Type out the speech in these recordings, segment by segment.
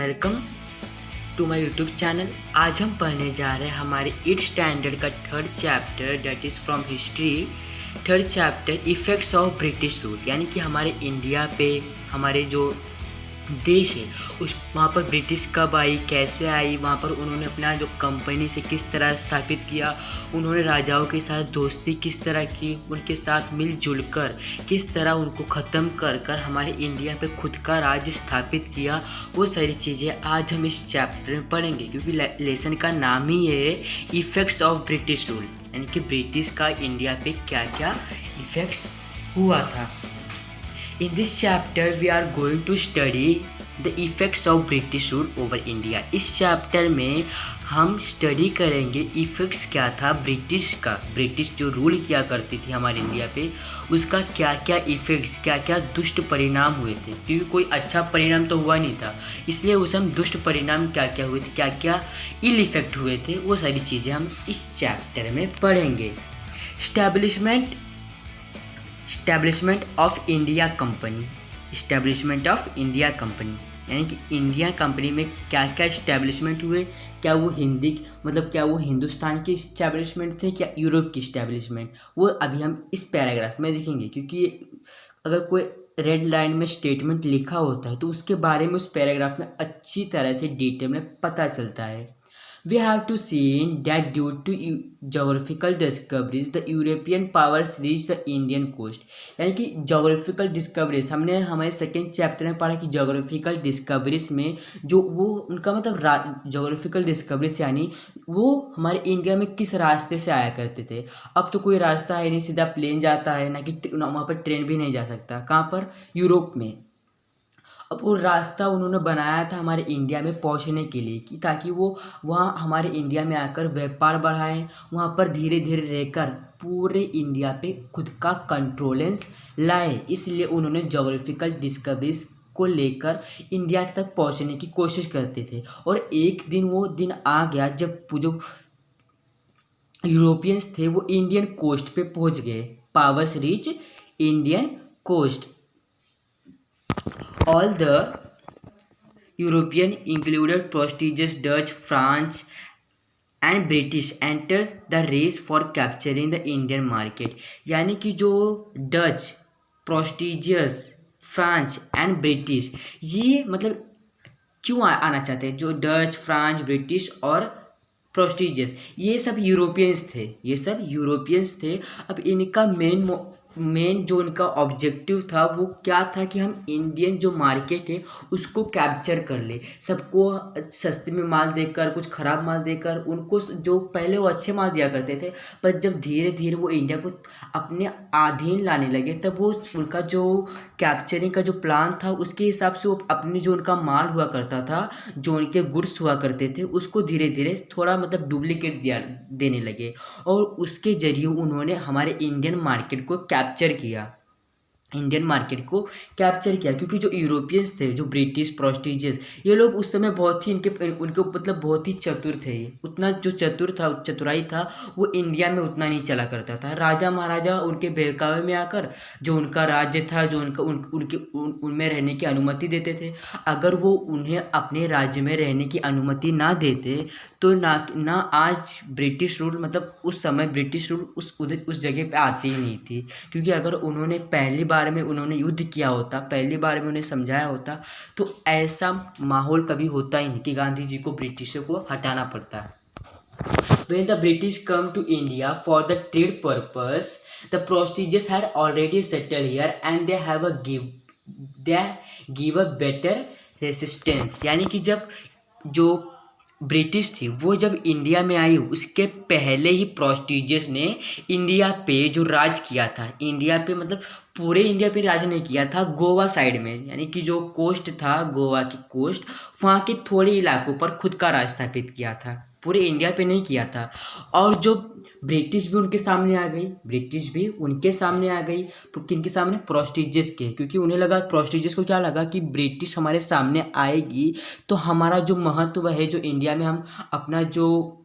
Welcome to my YouTube channel. आज हम पढ़ने जा रहे हैं हमारे 8th स्टैंडर्ड का third chapter that is from history. Third chapter effects of British rule, यानी कि हमारे इंडिया पे, हमारे जो देश है उस वहाँ पर ब्रिटिश कब आई, कैसे आई, वहाँ पर उन्होंने अपना जो कंपनी से किस तरह स्थापित किया, उन्होंने राजाओं के साथ दोस्ती किस तरह की, उनके साथ मिलजुल कर किस तरह उनको ख़त्म कर कर हमारे इंडिया पे खुद का राज्य स्थापित किया। वो सारी चीज़ें आज हम इस चैप्टर में पढ़ेंगे, क्योंकि लेसन का नाम ही है इफ़ेक्ट्स ऑफ ब्रिटिश रूल, यानी कि ब्रिटिश का इंडिया पे क्या क्या इफ़ेक्ट्स हुआ था। In this chapter we are going to study the effects of British rule over India। इस चैप्टर में हम स्टडी करेंगे इफ़ेक्ट्स क्या था ब्रिटिश का, ब्रिटिश जो रूल किया करती थी हमारे इंडिया पे, उसका क्या क्या इफ़ेक्ट्स, क्या क्या दुष्ट परिणाम हुए थे। क्योंकि कोई अच्छा परिणाम तो हुआ नहीं था, इसलिए उस हम दुष्ट परिणाम क्या क्या हुए थे, क्या क्या इल इफ़ेक्ट हुए थे, वो सारी चीज़ें हम इस चैप्टर में पढ़ेंगे। Establishment of India company, establishment of India company, यानी कि इंडिया कंपनी में क्या क्या इस्टेब्लिशमेंट हुए, क्या वो क्या वो हिंदुस्तान की इस्टेब्लिशमेंट थे, क्या यूरोप की इस्टेब्लिशमेंट, वो अभी हम इस पैराग्राफ में देखेंगे। क्योंकि अगर कोई रेड लाइन में स्टेटमेंट लिखा होता है तो उसके बारे में उस पैराग्राफ में अच्छी तरह से डिटेल में पता चलता है। We have to see that due to geographical discoveries, the European powers reached the Indian coast। यानी कि geographical discoveries, हमने हमारे सेकेंड चैप्टर में पढ़ा कि geographical discoveries में जो वो उनका मतलब geographical discoveries यानी वो हमारे इंडिया में किस रास्ते से आया करते थे। अब तो कोई रास्ता है नहीं, सीधा प्लेन जाता है, ना कि वहाँ पर ट्रेन भी नहीं जा सकता। कहाँ पर? यूरोप में। अब वो रास्ता उन्होंने बनाया था हमारे इंडिया में पहुंचने के लिए, कि ताकि वो वहाँ हमारे इंडिया में आकर व्यापार बढ़ाएं, वहाँ पर धीरे धीरे रहकर पूरे इंडिया पे खुद का कंट्रोलेंस लाए। इसलिए उन्होंने जोग्राफिकल डिस्कवरीज को लेकर इंडिया तक पहुँचने की कोशिश करते थे। और एक दिन वो दिन आ गया जब जो यूरोपियंस थे वो इंडियन कोस्ट पे पहुँच गए। Powers reach Indian coast. All the European, included Portuguese, Dutch, French and British, entered the race for capturing the Indian market। यानी कि जो Dutch, Portuguese, France and British, ये मतलब क्यों आना चाहते हैं? जो डच, फ्रांस, ब्रिटिश और पोर्टुगीज, ये सब यूरोपियंस थे। अब इनका मेन जो उनका ऑब्जेक्टिव था वो क्या था कि हम इंडियन जो मार्केट है उसको कैप्चर कर ले, सबको सस्ते में माल देकर, कुछ ख़राब माल देकर, उनको जो पहले वो अच्छे माल दिया करते थे, पर जब धीरे धीरे वो इंडिया को अपने अधीन लाने लगे तब वो उनका जो कैप्चरिंग का जो प्लान था उसके हिसाब से वो अपने जो उनका माल हुआ करता था, जो उनके गुड्स हुआ करते थे, उसको धीरे धीरे थोड़ा मतलब डुप्लीकेट देने लगे। और उसके जरिए उन्होंने हमारे इंडियन मार्केट को कैप्चर किया, क्योंकि जो यूरोपियंस थे, जो ब्रिटिश, पोर्टुगीज, ये लोग उस समय बहुत ही उनके मतलब बहुत ही चतुर थे। ये उतना जो चतुराई था वो इंडिया में उतना नहीं चला करता था। राजा महाराजा उनके बहकावे में आकर जो उनका राज्य था, जो उनमें रहने की अनुमति देते थे। अगर वो उन्हें अपने राज्य में रहने की अनुमति ना देते तो ना आज ब्रिटिश रूल, मतलब उस समय ब्रिटिश रूल उस जगह पे आती ही नहीं थी। क्योंकि अगर उन्होंने पहली बार में उन्होंने युद्ध किया होता, पहली बार में उन्हें समझाया होता, तो ऐसा माहौल कभी होता ही नहीं कि गांधी जी को ब्रिटिशों को हटाना पड़ता है। When the British come to India for the trade purpose, the Portuguese had already settled here and they give a better resistance। यानी कि जब जो ब्रिटिश थी वो जब इंडिया में आई, उसके पहले ही पोर्टुगीज ने इंडिया पे जो राज किया था, इंडिया पे मतलब पूरे इंडिया पे राज नहीं किया था, गोवा साइड में, यानी कि जो कोस्ट था, गोवा की कोस्ट, वहाँ के थोड़े इलाकों पर खुद का राज स्थापित किया था, पूरे इंडिया पे नहीं किया था। और जो ब्रिटिश भी उनके सामने आ गई, किनके सामने? पोर्टुगीज के। क्योंकि उन्हें लगा, पोर्टुगीज को क्या लगा कि ब्रिटिश हमारे सामने आएगी तो हमारा जो महत्व है, जो इंडिया में हम अपना जो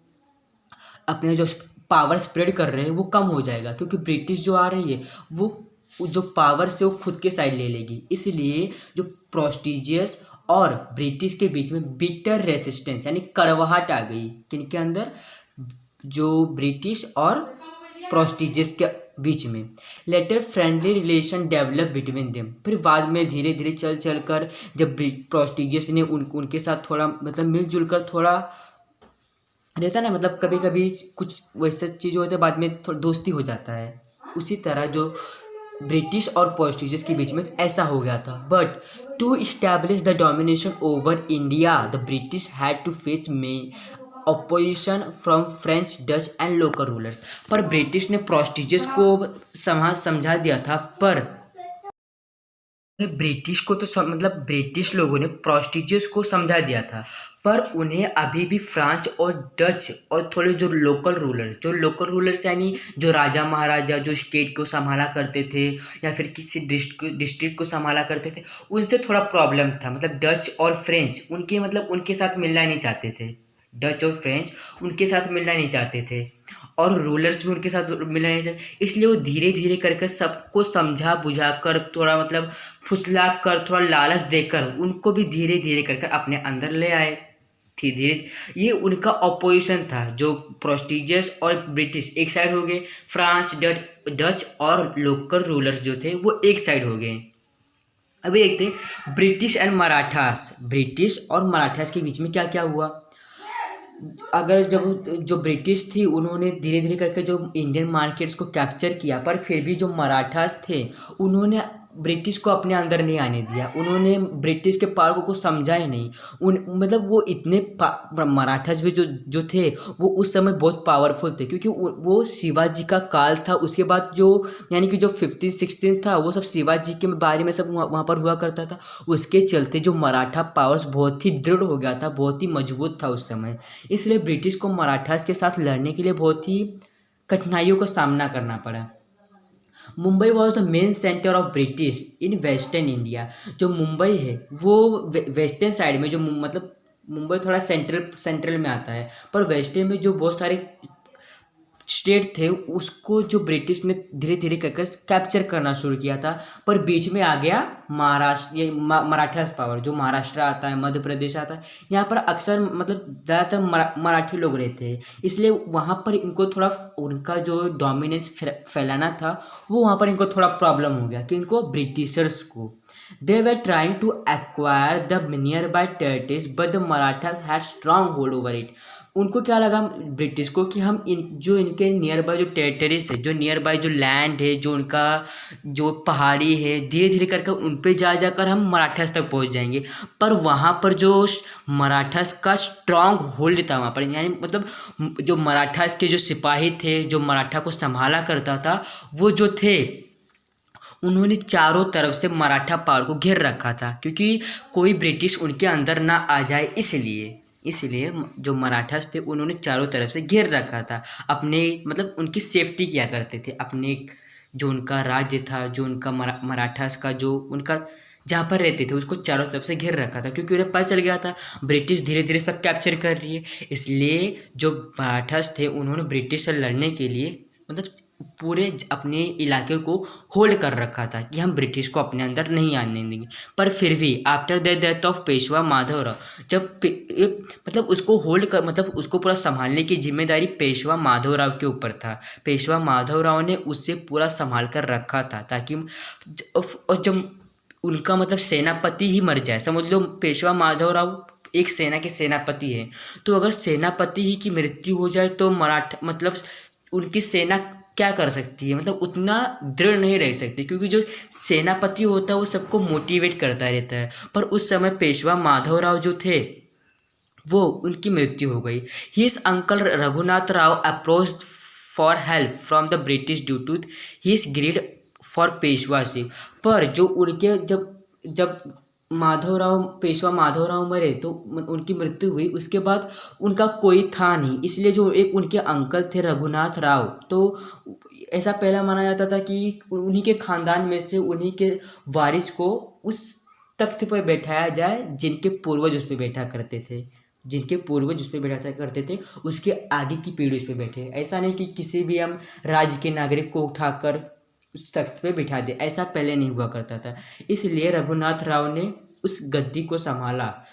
पावर स्प्रेड कर रहे हैं वो कम हो जाएगा। क्योंकि ब्रिटिश जो आ रही है वो जो पावर से वो खुद के साइड ले लेगी। इसलिए जो पोर्टुगीज और ब्रिटिश के बीच में बिटर रेसिस्टेंस यानी कड़वाहट आ गई किनके अंदर, जो ब्रिटिश और प्रोस्टिजियस के बीच में। Later friendly relation develop between them, फिर बाद में धीरे धीरे चल चल कर जब प्रोस्टिजियस ने उनके साथ थोड़ा मतलब मिलजुल कर थोड़ा रहता ना, मतलब कभी कभी कुछ वैसे चीज़ होते बाद में थोड़ा दोस्ती हो जाता है, उसी तरह जो ब्रिटिश और पोर्चुगीज के बीच में ऐसा हो गया था। But to establish the domination over India the British had to face many opposition from French, Dutch and local rulers. पर ब्रिटिश ने पोर्चुगीज को समझा दिया था, पर ब्रिटिश को तो मतलब ब्रिटिश लोगों ने पोर्चुगीज को समझा दिया था, पर उन्हें अभी भी फ्रांस और डच और थोड़े जो लोकल रूलर्स यानी जो राजा महाराजा जो स्टेट को संभाला करते थे या फिर किसी डिस्ट्रिक्ट को संभाला करते थे, उनसे थोड़ा प्रॉब्लम था। मतलब डच और फ्रेंच उनके साथ मिलना नहीं चाहते थे, डच और फ्रेंच उनके साथ मिलना नहीं चाहते थे, और रूलर्स भी उनके साथ मिलना नहीं चाहते। इसलिए वो धीरे धीरे करके सबको समझा बुझा कर थोड़ा मतलब फुसला कर थोड़ा लालच देकर उनको भी धीरे धीरे करके अपने अंदर ले आए। धीरे धीरे ये उनका अपोजिशन था, जो प्रोस्टिजियस और ब्रिटिश एक साइड हो गए, फ्रांस डच और लोकल रूलर्स जो थे वो एक साइड हो गए। अभी देखते हैं ब्रिटिश एंड मराठास, ब्रिटिश और मराठास के बीच में क्या क्या हुआ। अगर जब जो ब्रिटिश थी उन्होंने धीरे धीरे करके जो इंडियन मार्केट्स को कैप्चर किया, पर फिर भी जो मराठास थे उन्होंने ब्रिटिश को अपने अंदर नहीं आने दिया, उन्होंने ब्रिटिश के पावर को समझा ही नहीं। मतलब वो इतने मराठास भी जो थे वो उस समय बहुत पावरफुल थे, क्योंकि वो शिवाजी का काल था। उसके बाद जो यानी कि जो 15-16 था वो सब शिवाजी के बारे में सब वहाँ पर हुआ करता था। उसके चलते जो मराठा पावर्स बहुत ही दृढ़ हो गया था, बहुत ही मजबूत था उस समय। इसलिए ब्रिटिश को मराठास के साथ लड़ने के लिए बहुत ही कठिनाइयों का सामना करना पड़ा। Mumbai was the main centre of British in western India. जो मुंबई है वो वेस्टर्न साइड में, जो मतलब मुंबई थोड़ा सेंट्रल में आता है, पर वेस्टर्न में जो बहुत सारे स्टेट थे उसको जो ब्रिटिश ने धीरे धीरे करके कैप्चर करना शुरू किया था। पर बीच में आ गया महाराष्ट्र, ये मराठास पावर, जो महाराष्ट्र आता है, मध्य प्रदेश आता है, यहाँ पर अक्सर मतलब ज़्यादातर मराठी लोग रहते हैं, इसलिए वहाँ पर इनको थोड़ा उनका जो डोमिनेंस फैलाना था वो वहाँ पर इनको थोड़ा प्रॉब्लम हो गया कि इनको ब्रिटिशर्स को they were trying to acquire the nearby territories but the Marathas had strong hold over it. उनको क्या लगा ब्रिटिश को कि हम इनके नियर बाय जो टेरिटरीज है, जो नियर बाय जो लैंड है, जो उनका जो पहाड़ी है, धीरे धीरे करके उन पे जा जाकर हम मराठास तक पहुंच जाएंगे। पर वहाँ पर जो मराठास का स्ट्रांग होल्ड था वहाँ पर, यानी मतलब जो मराठास के जो सिपाही थे, जो मराठा को संभाला करता था, वो जो थे उन्होंने चारों तरफ से मराठा पावर को घेर रखा था, क्योंकि कोई ब्रिटिश उनके अंदर ना आ जाए। इसलिए जो मराठास थे उन्होंने चारों तरफ से घेर रखा था, अपने मतलब उनकी सेफ्टी किया करते थे। अपने जो उनका राज्य था, जो उनका मराठास का जो उनका जहाँ पर रहते थे उसको चारों तरफ से घेर रखा था, क्योंकि उन्हें पता चल गया था ब्रिटिश धीरे धीरे सब कैप्चर कर रही है। इसलिए जो मराठास थे उन्होंने ब्रिटिश से लड़ने के लिए मतलब पूरे अपने इलाके को होल्ड कर रखा था कि हम ब्रिटिश को अपने अंदर नहीं आने देंगे। पर फिर भी after the death of Peshwa Madhavrao, जब मतलब उसको होल्ड कर मतलब उसको पूरा संभालने की जिम्मेदारी पेशवा माधवराव के ऊपर था। पेशवा माधवराव ने उससे पूरा संभाल कर रखा था, ताकि और जब उनका मतलब सेनापति ही मर जाए, समझ लो पेशवा माधवराव एक सेना के सेनापति है, तो अगर सेनापति ही की मृत्यु हो जाए तो मराठा मतलब उनकी सेना क्या कर सकती है, मतलब उतना दृढ़ नहीं रह सकती, क्योंकि जो सेनापति होता है वो सबको मोटिवेट करता रहता है। पर उस समय पेशवा माधवराव जो थे वो उनकी मृत्यु हो गई। His uncle Raghunath Rao approached for help from the British due to his greed for Peshwaship. पर जो उनके जब पेशवा माधवराव मरे तो उनकी मृत्यु हुई, उसके बाद उनका कोई था नहीं, इसलिए जो एक उनके अंकल थे रघुनाथ राव, तो ऐसा पहला माना जाता था कि उन्हीं के खानदान में से उन्हीं के वारिस को उस तख्त पर बैठाया जाए जिनके पूर्वज उस पर बैठा करते थे, उसके आगे की पीढ़ी उस पर बैठे। ऐसा नहीं कि किसी भी हम राज्य के नागरिक को उठाकर उस तख्त पे बिठा दे, ऐसा पहले नहीं हुआ करता था। इसलिए रघुनाथ राव ने उस गद्दी को संभाला,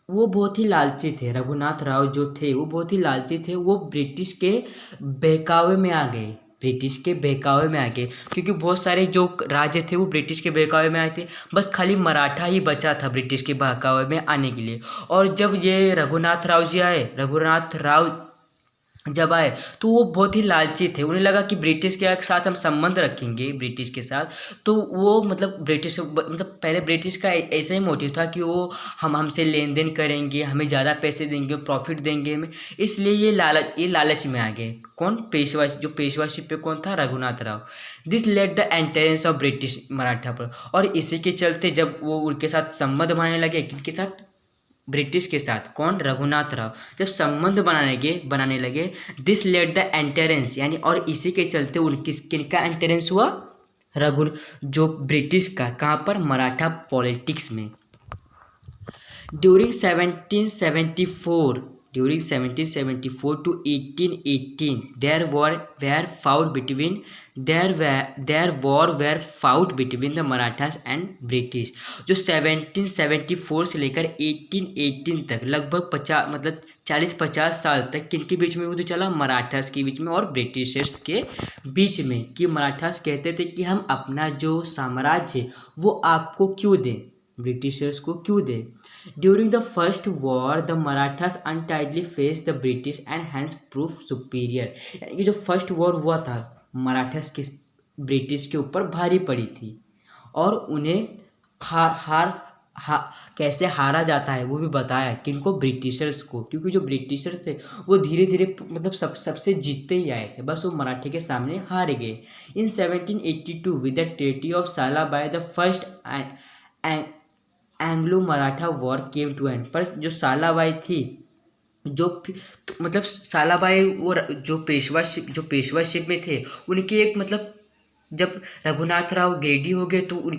वो बहुत ही लालची थे। रघुनाथ राव जो थे वो बहुत ही लालची थे। वो ब्रिटिश के बहकावे में आ गए, ब्रिटिश के बहकावे में आ गए, क्योंकि बहुत सारे जो राज्य थे वो ब्रिटिश के बहकावे में आए थे। बस खाली मराठा ही बचा था ब्रिटिश के बहकावे में आने के लिए। और जब ये रघुनाथ राव जी आए, रघुनाथ राव जब आए तो वो बहुत ही लालची थे। उन्हें लगा कि ब्रिटिश के साथ हम संबंध रखेंगे, ब्रिटिश के साथ, तो वो मतलब ब्रिटिश मतलब पहले ब्रिटिश का ऐसा ही मोटिव था कि वो हम हमसे लेन देन करेंगे, हमें ज़्यादा पैसे देंगे, प्रॉफिट देंगे हमें। इसलिए ये लालच में आ गए। कौन? पेशवा, जो पेशवाशिप पे कौन था? Raghunath Rao. This let the entrance of British Maratha पर। और इसी के चलते जब वो उनके साथ संबंध बनाने लगे, किनके साथ? ब्रिटिश के साथ। कौन? रघुनाथ राव। जब संबंध बनाने लगे दिस लेट द एंटेरेंस, यानी और इसी के चलते उनकी किनका एंटेरेंस हुआ? रघु जो ब्रिटिश का, कहाँ पर? मराठा पॉलिटिक्स में। During 1774 to 1818 there war were fought between the Marathas and British। जो 1774 से लेकर 1818 तक लगभग 40-50 साल तक किनके बीच में युद्ध चला? मराठास के बीच में और ब्रिटिशर्स के बीच में। कि मराठास कहते थे कि हम अपना जो साम्राज्य वो आपको क्यों दें, ब्रिटिशर्स को क्यों दें। During the first war the Marathas untidily face the British and hence proved superior. यानी कि जो फर्स्ट वॉर हुआ था मराठास के ब्रिटिश के ऊपर भारी पड़ी थी, और उन्हें कैसे हारा जाता है वो भी बताया। किनको? ब्रिटिशर्स को। क्योंकि जो ब्रिटिशर्स थे वो धीरे धीरे मतलब सबसे जीतते ही आए थे, बस वो मराठे के सामने हार गए। In 1782 with the treaty of Salbai the first Anglo Maratha war came to end. पर जो सालाबाई थी, जो मतलब सालाबाई वो जो पेशवाशिप में थे, उनकी एक मतलब जब रघुनाथ राव गिरडी हो गए तो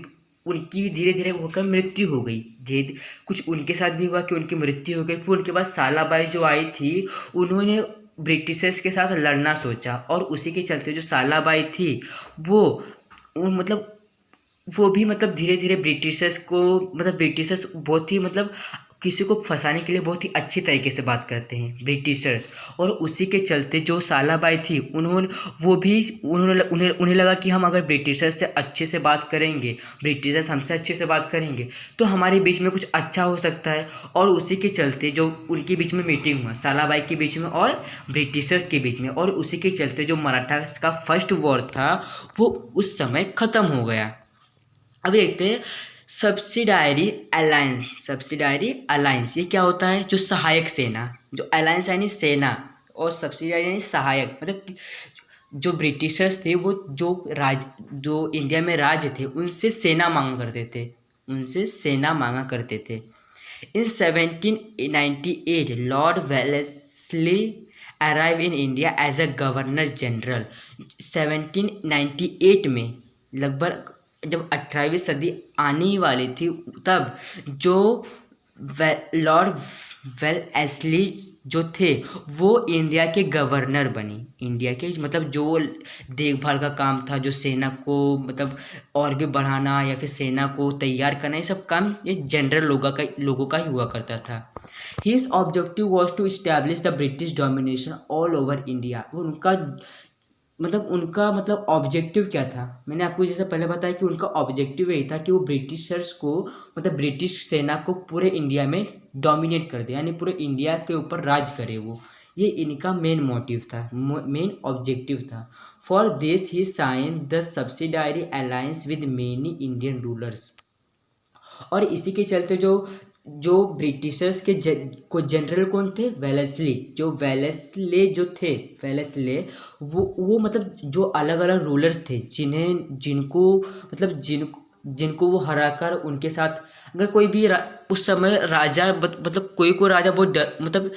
उनकी भी धीरे धीरे होकर मृत्यु हो गई। धीरे कुछ उनके साथ भी हुआ कि उनकी मृत्यु हो गई। फिर उनके बाद सालाबाई जो आई थी उन्होंने ब्रिटिशर्स के साथ लड़ना सोचा, और उसी के चलते जो सालाबाई थी वो मतलब वो भी मतलब धीरे धीरे ब्रिटिशर्स बहुत ही मतलब किसी को फंसाने के लिए बहुत ही अच्छी तरीके से बात करते हैं ब्रिटिशर्स। और उसी के चलते जो सालाबाई थी उन्हें लगा कि हम अगर ब्रिटिशर्स से अच्छे से बात करेंगे, ब्रिटिशर्स हमसे अच्छे से बात करेंगे तो हमारे बीच में कुछ अच्छा हो सकता है। और उसी के चलते जो उनके बीच में मीटिंग हुआ, सालाबाई के बीच में और ब्रिटिशर्स के बीच में, और उसी के चलते जो मराठा का फर्स्ट वॉर था वो उस समय ख़त्म हो गया। अब देखते हैं सब्सिडायरी अलायंस। ये क्या होता है? जो सहायक सेना, जो अलायंस यानी सेना, और सब्सिडायरी यानी सहायक। मतलब जो ब्रिटिशर्स थे वो जो इंडिया में राज्य थे उनसे सेना मांगा करते थे। In 1798 Lord Wellesley arrive in India as a governor general. 1798 में लगभग जब 18वीं सदी आने ही वाली थी तब जो लॉर्ड वेलेस्ली जो थे वो इंडिया के गवर्नर बने। इंडिया के मतलब जो देखभाल का काम था, जो सेना को मतलब और भी बढ़ाना या फिर सेना को तैयार करना, ये सब काम ये जनरल लोगों का ही हुआ करता था। His objective was to establish the British domination all over India. उनका मतलब ऑब्जेक्टिव क्या था? मैंने आपको जैसे पहले बताया कि उनका ऑब्जेक्टिव यही था कि वो ब्रिटिशर्स को मतलब ब्रिटिश सेना को पूरे इंडिया में डोमिनेट कर दे, यानी पूरे इंडिया के ऊपर राज करे वो। ये इनका मेन मोटिव था, मेन ऑब्जेक्टिव था। For this he sign the subsidiary alliance with many Indian rulers. और इसी के चलते जो ब्रिटिशर्स के जनरल कौन थे? वेलेस्ली। जो वेलेस्ले वो मतलब जो अलग अलग रूलर्स थे जिनको वो हराकर उनके साथ अगर कोई भी उस समय राजा मतलब कोई राजा बहुत मतलब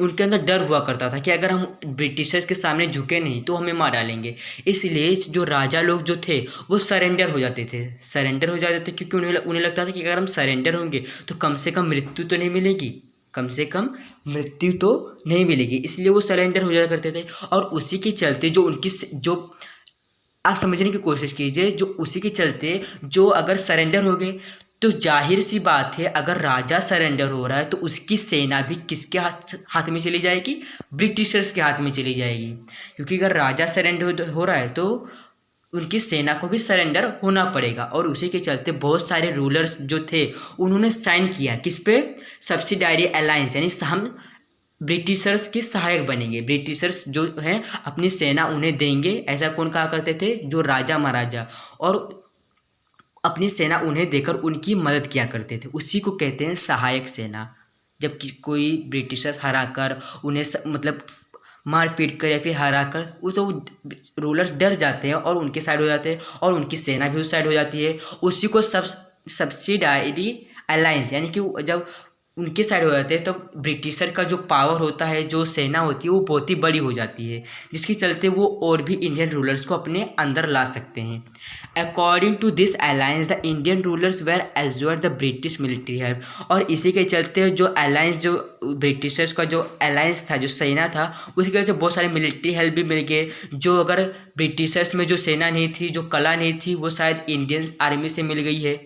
उनके अंदर डर हुआ करता था कि अगर हम ब्रिटिशर्स के सामने झुके नहीं तो हमें मार डालेंगे। इसलिए जो राजा लोग जो थे वो सरेंडर हो जाते थे क्योंकि उन्हें लगता था कि अगर हम सरेंडर होंगे तो कम से कम मृत्यु तो नहीं मिलेगी, इसलिए वो सरेंडर हो जाया करते थे। और उसी के चलते जो आप समझने की कोशिश कीजिए, जो उसी के चलते जो अगर सरेंडर हो गए तो जाहिर सी बात है, अगर राजा सरेंडर हो रहा है तो उसकी सेना भी किसके हाथ हाथ में चली जाएगी? ब्रिटिशर्स के हाथ में चली जाएगी। क्योंकि अगर राजा सरेंडर हो रहा है तो उनकी सेना को भी सरेंडर होना पड़ेगा। और उसी के चलते बहुत सारे रूलर्स जो थे उन्होंने साइन किया किस पे? सब्सिडायरी अलायंस, यानी हम ब्रिटिशर्स के सहायक बनेंगे, ब्रिटिशर्स जो हैं अपनी सेना उन्हें देंगे। ऐसा कौन कहा करते थे? जो राजा महाराजा, और अपनी सेना उन्हें देकर उनकी मदद किया करते थे। उसी को कहते हैं सहायक सेना। जब कोई ब्रिटिशर्स हरा कर उन्हें मतलब मार पीट कर या फिर हरा कर वो तो रूलर्स डर जाते हैं और उनके साइड हो जाते हैं और उनकी सेना भी उस साइड हो जाती है। उसी को सब्सिडायरी अलायंस, यानी कि जब उनके साइड हो जाते हैं तो ब्रिटिशर का जो पावर होता है, जो सेना होती है, वो बहुत ही बड़ी हो जाती है, जिसके चलते वो और भी इंडियन रूलर्स को अपने अंदर ला सकते हैं। According to this alliance the Indian rulers were assured the British military help. और इसी के चलते जो अलायंस, जो ब्रिटिशर्स का जो अलायंस था, जो सेना था, उसकी वजह से बहुत सारे मिलिट्री हेल्प भी मिल गए। जो अगर ब्रिटिशर्स में जो सेना नहीं थी, जो कला नहीं थी, वो शायद इंडियन आर्मी से मिल गई है।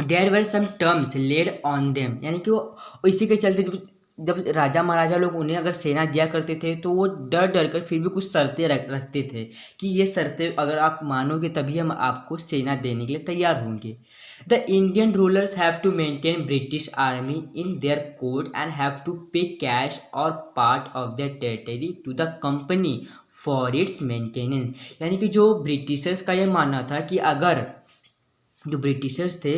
There were some terms laid on them, यानी कि वो इसी के चलते जब राजा महाराजा लोग उन्हें अगर सेना दिया करते थे तो वो डर डर कर फिर भी कुछ शर्तें रखते थे कि ये शर्तें अगर आप मानोगे तभी हम आपको सेना देने के लिए तैयार होंगे। The Indian rulers have to maintain British army in their court and have to pay cash और part of their territory to the company for its maintenance. यानी कि जो ब्रिटिशर्स का ये मानना था कि अगर जो ब्रिटिशर्स थे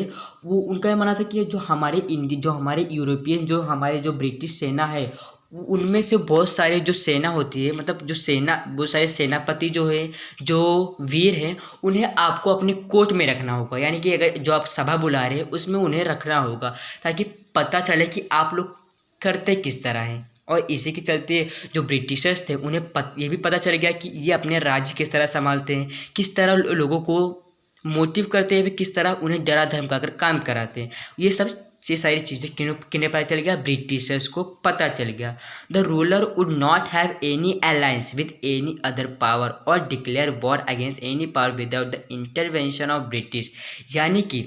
वो उनका ये मानना था कि जो हमारे यूरोपियन, जो हमारे जो ब्रिटिश सेना है, उनमें से बहुत सारे जो सेना होती है, मतलब जो सेना, बहुत सारे सेनापति जो है, जो वीर हैं, उन्हें आपको अपने कोर्ट में रखना होगा। यानी कि अगर जो आप सभा बुला रहे हैं उसमें उन्हें रखना होगा ताकि पता चले कि आप लोग करते किस तरह हैं। और इसी के चलते जो ब्रिटिशर्स थे उन्हें ये भी पता चल गया कि ये अपने राज्य किस तरह संभालते हैं, किस तरह लोगों को मोटिव करते हैं, भी किस तरह उन्हें डरा धमका कर काम कराते हैं। ये सारी चीज़ें किन्हें पता चल गया? ब्रिटिशर्स को पता चल गया। The ruler would not have any alliance with any other power or declare war against any power without the intervention of British. यानी कि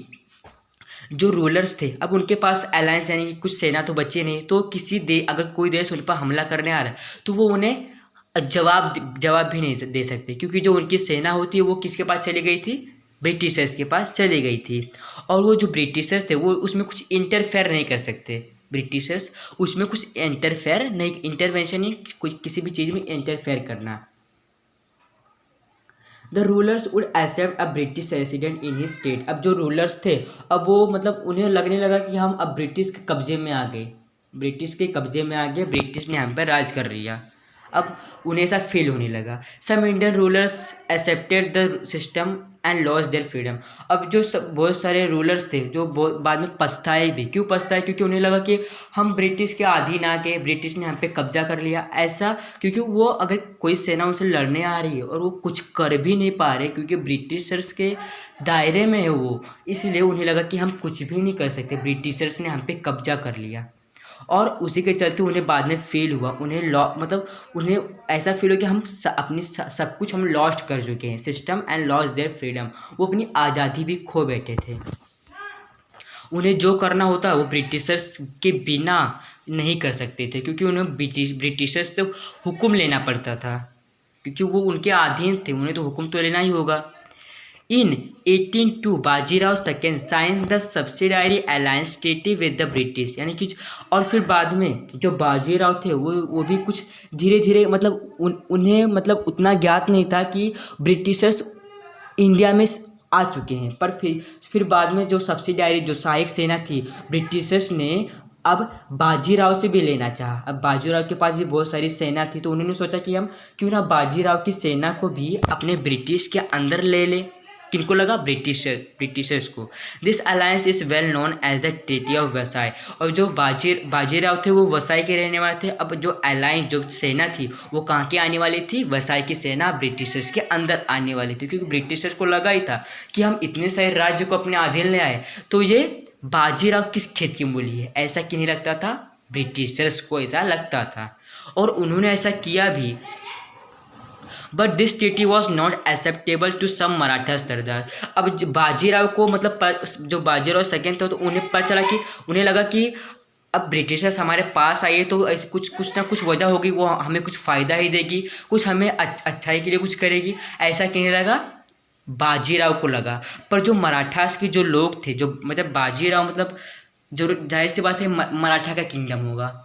जो रूलर्स थे, अब उनके पास अलायंस यानी कि कुछ सेना तो बचे नहीं, तो अगर कोई देश उन पर हमला करने आ रहा है तो वो उन्हें जवाब भी नहीं दे सकते, क्योंकि जो उनकी सेना होती है वो किसके पास चली गई थी? ब्रिटिशर्स के पास चली गई थी। और वो जो ब्रिटिशर्स थे वो उसमें कुछ इंटरफेयर नहीं कर सकते। ब्रिटिशर्स उसमें कुछ इंटरवेंशन नहीं, किसी भी चीज़ में इंटरफेयर करना। The rulers would accept a British resident in his state. अब जो रूलर्स थे, अब वो मतलब उन्हें लगने लगा कि हम अब ब्रिटिश के कब्जे में आ गए, ब्रिटिश ने हम पर राज कर लिया। अब उन्हें ऐसा फील होने लगा। Some Indian rulers accepted the system and lost their freedom. अब जो बहुत सारे रूलर्स थे जो बाद में पछताए भी। क्यों पछताए? क्योंकि उन्हें लगा कि हम ब्रिटिश के अधीन आ गए, ब्रिटिश ने हम पे कब्जा कर लिया। ऐसा क्योंकि वो अगर कोई सेना उनसे लड़ने आ रही है और वो कुछ कर भी नहीं पा रहे क्योंकि ब्रिटिशर्स के दायरे में है वो, इसलिए उन्हें लगा कि हम कुछ भी नहीं कर सकते, ब्रिटिशर्स ने हम पे कब्जा कर लिया। और उसी के चलते उन्हें बाद में फील हुआ, उन्हें ऐसा फील हो कि हम अपनी सब कुछ हम लॉस्ट कर चुके हैं, system and lost their freedom. वो अपनी आज़ादी भी खो बैठे थे। उन्हें जो करना होता वो ब्रिटिशर्स के बिना नहीं कर सकते थे, क्योंकि उन्हें ब्रिटिशर्स से हुक्म लेना पड़ता था, क्योंकि वो उनके अधीन थे, उन्हें तो हुक्म तो लेना ही होगा। In 1802 Bajirao second sign the subsidiary alliance treaty with the British. यानी कि और फिर बाद में जो बाजीराव थे वो भी कुछ धीरे धीरे मतलब उन्हें मतलब उतना ज्ञात नहीं था कि ब्रिटिशर्स इंडिया में आ चुके हैं। पर फिर बाद में जो सब्सिडायरी, जो सहायक सेना थी, ब्रिटिशर्स ने अब बाजीराव से भी लेना चाहा। अब बाजीराव के पास भी बहुत सारी सेना थी, तो उन्होंने सोचा कि हम क्यों ना बाजीराव की सेना को भी अपने ब्रिटिश के अंदर ले लें। किनको लगा? ब्रिटिशर्स को। This alliance is well known as the treaty of Vasai. और जो बाजीराव थे वो वसाई के रहने वाले थे। अब जो अलायंस, जो सेना थी, वो कहाँ की आने वाली थी? वसाई की सेना ब्रिटिशर्स के अंदर आने वाली थी, क्योंकि ब्रिटिशर्स को लगा ही था कि हम इतने सारे राज्य को अपने अधीन ले आए, तो ये बाजीराव किस खेत की मूली है। ऐसा क्यों नहीं लगता था? ब्रिटिशर्स को ऐसा लगता था, और उन्होंने ऐसा किया भी। But this treaty was not acceptable to some Maratha sardar. अब बाजीराव को मतलब जो बाजीराव सेकेंड थे तो उन्हें पता चला कि उन्हें लगा कि अब ब्रिटिशर्स हमारे पास आइए तो ऐसे कुछ ना कुछ वजह होगी, वो हमें कुछ फ़ायदा ही देगी, कुछ हमें अच्छाई के लिए कुछ करेगी। ऐसा कहने लगा बाजीराव को लगा। पर जो मराठास के जो लोग थे, जो मतलब बाजीराव मतलब जो जाहिर सी बात है मराठा का किंगडम होगा,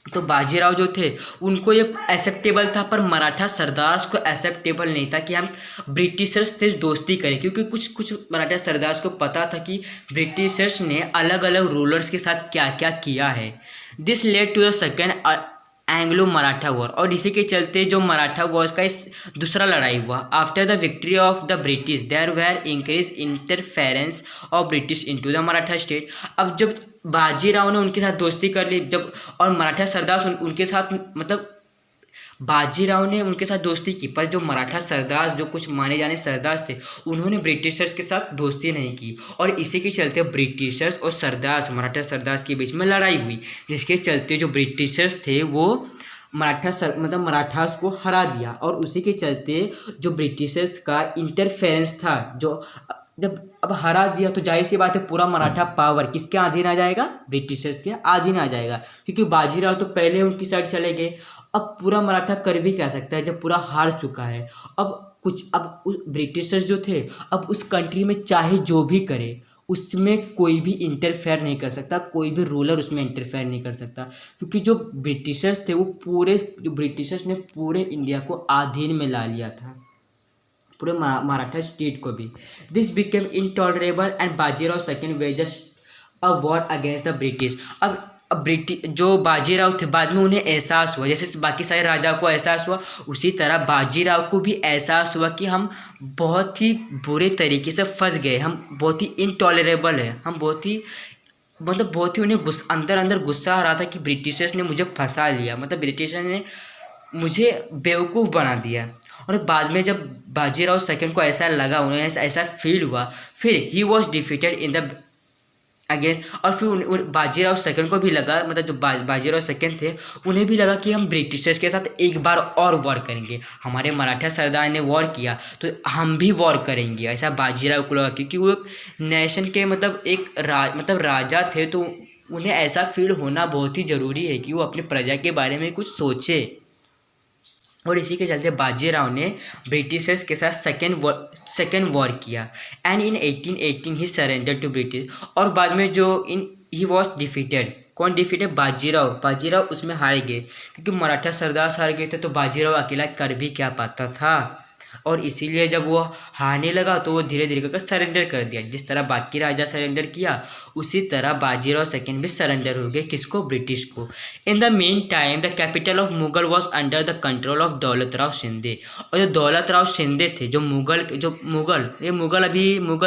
तो बाजीराव जो थे उनको ये एक्सेप्टेबल था, पर मराठा सरदार को एक्सेप्टेबल नहीं था कि हम ब्रिटिशर्स से दोस्ती करें, क्योंकि कुछ मराठा सरदार को पता था कि ब्रिटिशर्स ने अलग अलग रूलर्स के साथ क्या क्या किया है। This led to the second Anglo Maratha war, और इसी के चलते जो मराठा वॉर का इस दूसरा लड़ाई हुआ। After the victory of the British there were increase interference of British into the Maratha state. अब जब बाजीराव ने उनके साथ दोस्ती कर ली, जब और मराठा सरदार उनके साथ मतलब बाजीराव ने उनके साथ दोस्ती की, पर जो मराठा सरदार जो कुछ माने जाने सरदार थे उन्होंने ब्रिटिशर्स के साथ दोस्ती नहीं की, और इसी के चलते ब्रिटिशर्स और सरदार मराठा सरदार के बीच में लड़ाई हुई, जिसके चलते जो ब्रिटिशर्स थे वो मतलब मराठास को हरा दिया। और उसी के चलते जो ब्रिटिशर्स का इंटरफेरेंस था, जो जब अब हरा दिया तो जाहिर सी बात है पूरा मराठा पावर किसके अधीन आ जाएगा, ब्रिटिशर्स के अधीन आ जाएगा, क्योंकि बाजीराव तो पहले उनकी साइड चले गए। अब पूरा मराठा कर भी क्या सकता है जब पूरा हार चुका है। अब ब्रिटिशर्स जो थे अब उस कंट्री में चाहे जो भी करे उसमें कोई भी इंटरफेयर नहीं कर सकता, कोई भी रूलर उसमें इंटरफेयर नहीं कर सकता, क्योंकि जो ब्रिटिशर्स थे वो ब्रिटिशर्स ने पूरे इंडिया को अधीन में ला लिया था, पूरे मराठा स्टेट को भी। This became intolerable and Bajirao second wages a war against the British. अब जो बाजीराव थे बाद में उन्हें एहसास हुआ, जैसे बाकी सारे राजा को एहसास हुआ उसी तरह बाजीराव को भी एहसास हुआ कि हम बहुत ही बुरे तरीके से फंस गए, हम बहुत ही इनटॉलरेबल है, हम बहुत ही उन्हें अंदर गुस्सा आ रहा था कि ब्रिटिशर्स ने मुझे फंसा लिया, मतलब ब्रिटिशर्स ने मुझे बेवकूफ़ बना दिया। और बाद में जब बाजीराव सेकंड को ऐसा लगा, उन्हें ऐसा फील हुआ, फिर ही was defeated in the against, और फिर बाजीराव सेकंड को भी लगा, मतलब जो बाजीराव सेकंड थे उन्हें भी लगा कि हम ब्रिटिशर्स के साथ एक बार और वॉर करेंगे, हमारे मराठा सरदार ने वॉर किया तो हम भी वॉर करेंगे, ऐसा बाजीराव को लगा, क्योंकि वो एक नेशन के मतलब एक राजा थे, तो उन्हें ऐसा फील होना बहुत ही ज़रूरी है कि वो अपनी प्रजा के बारे में कुछ सोचे। और इसी के चलते बाजीराव ने ब्रिटिशर्स के साथ सेकेंड वॉर किया एंड इन 1818 ही सरेंडर टू ब्रिटिश। और बाद में ही वॉज डिफीटेड, कौन डिफीटेड, बाजीराव उसमें हार गए, क्योंकि मराठा सरदार हार गए थे तो बाजीराव अकेला कर भी क्या पाता था। और इसीलिए जब वो हारने लगा तो वो धीरे धीरे करके सरेंडर कर दिया, जिस तरह बाकी राजा सरेंडर किया उसी तरह बाजीराव सेकेंड भी सरेंडर हो गए, किसको, ब्रिटिश को। In the main time the capital of Mughal was under the control of दौलत राव शिंदे। और जो दौलत राव शिंदे थे, जो मुगल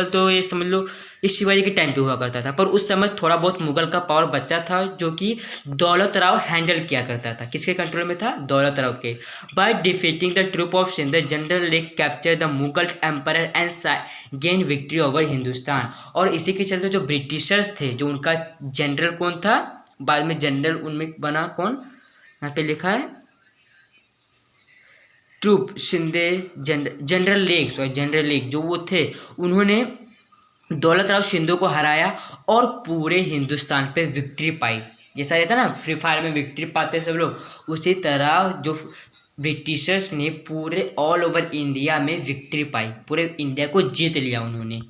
तो ये समझ लो इस शिवाजी के टाइम पे हुआ करता था, पर उस समय थोड़ा बहुत मुगल का पावर बचा था जो कि दौलत राव हैंडल किया करता था। किसके कंट्रोल में था, दौलत राव के। By defeating the troop of Shinde general Lake capture the Mughal empire and gain victory over Hindustan. और इसी के चलते जो ब्रिटिशर्स थे, जो उनका जनरल कौन था, बाद में जनरल उनमें बना कौन, यहाँ पे लिखा है ट्रूप शिंदे जनरल लेक जो वो थे, उन्होंने दौलत राव शिंदे को हराया और पूरे हिंदुस्तान पे विक्ट्री पाई। जैसा रहता ना फ्री फायर में विक्ट्री पाते सब लोग, उसी तरह जो ब्रिटिशर्स ने पूरे ऑल ओवर इंडिया में विक्ट्री पाई, पूरे इंडिया को जीत लिया उन्होंने।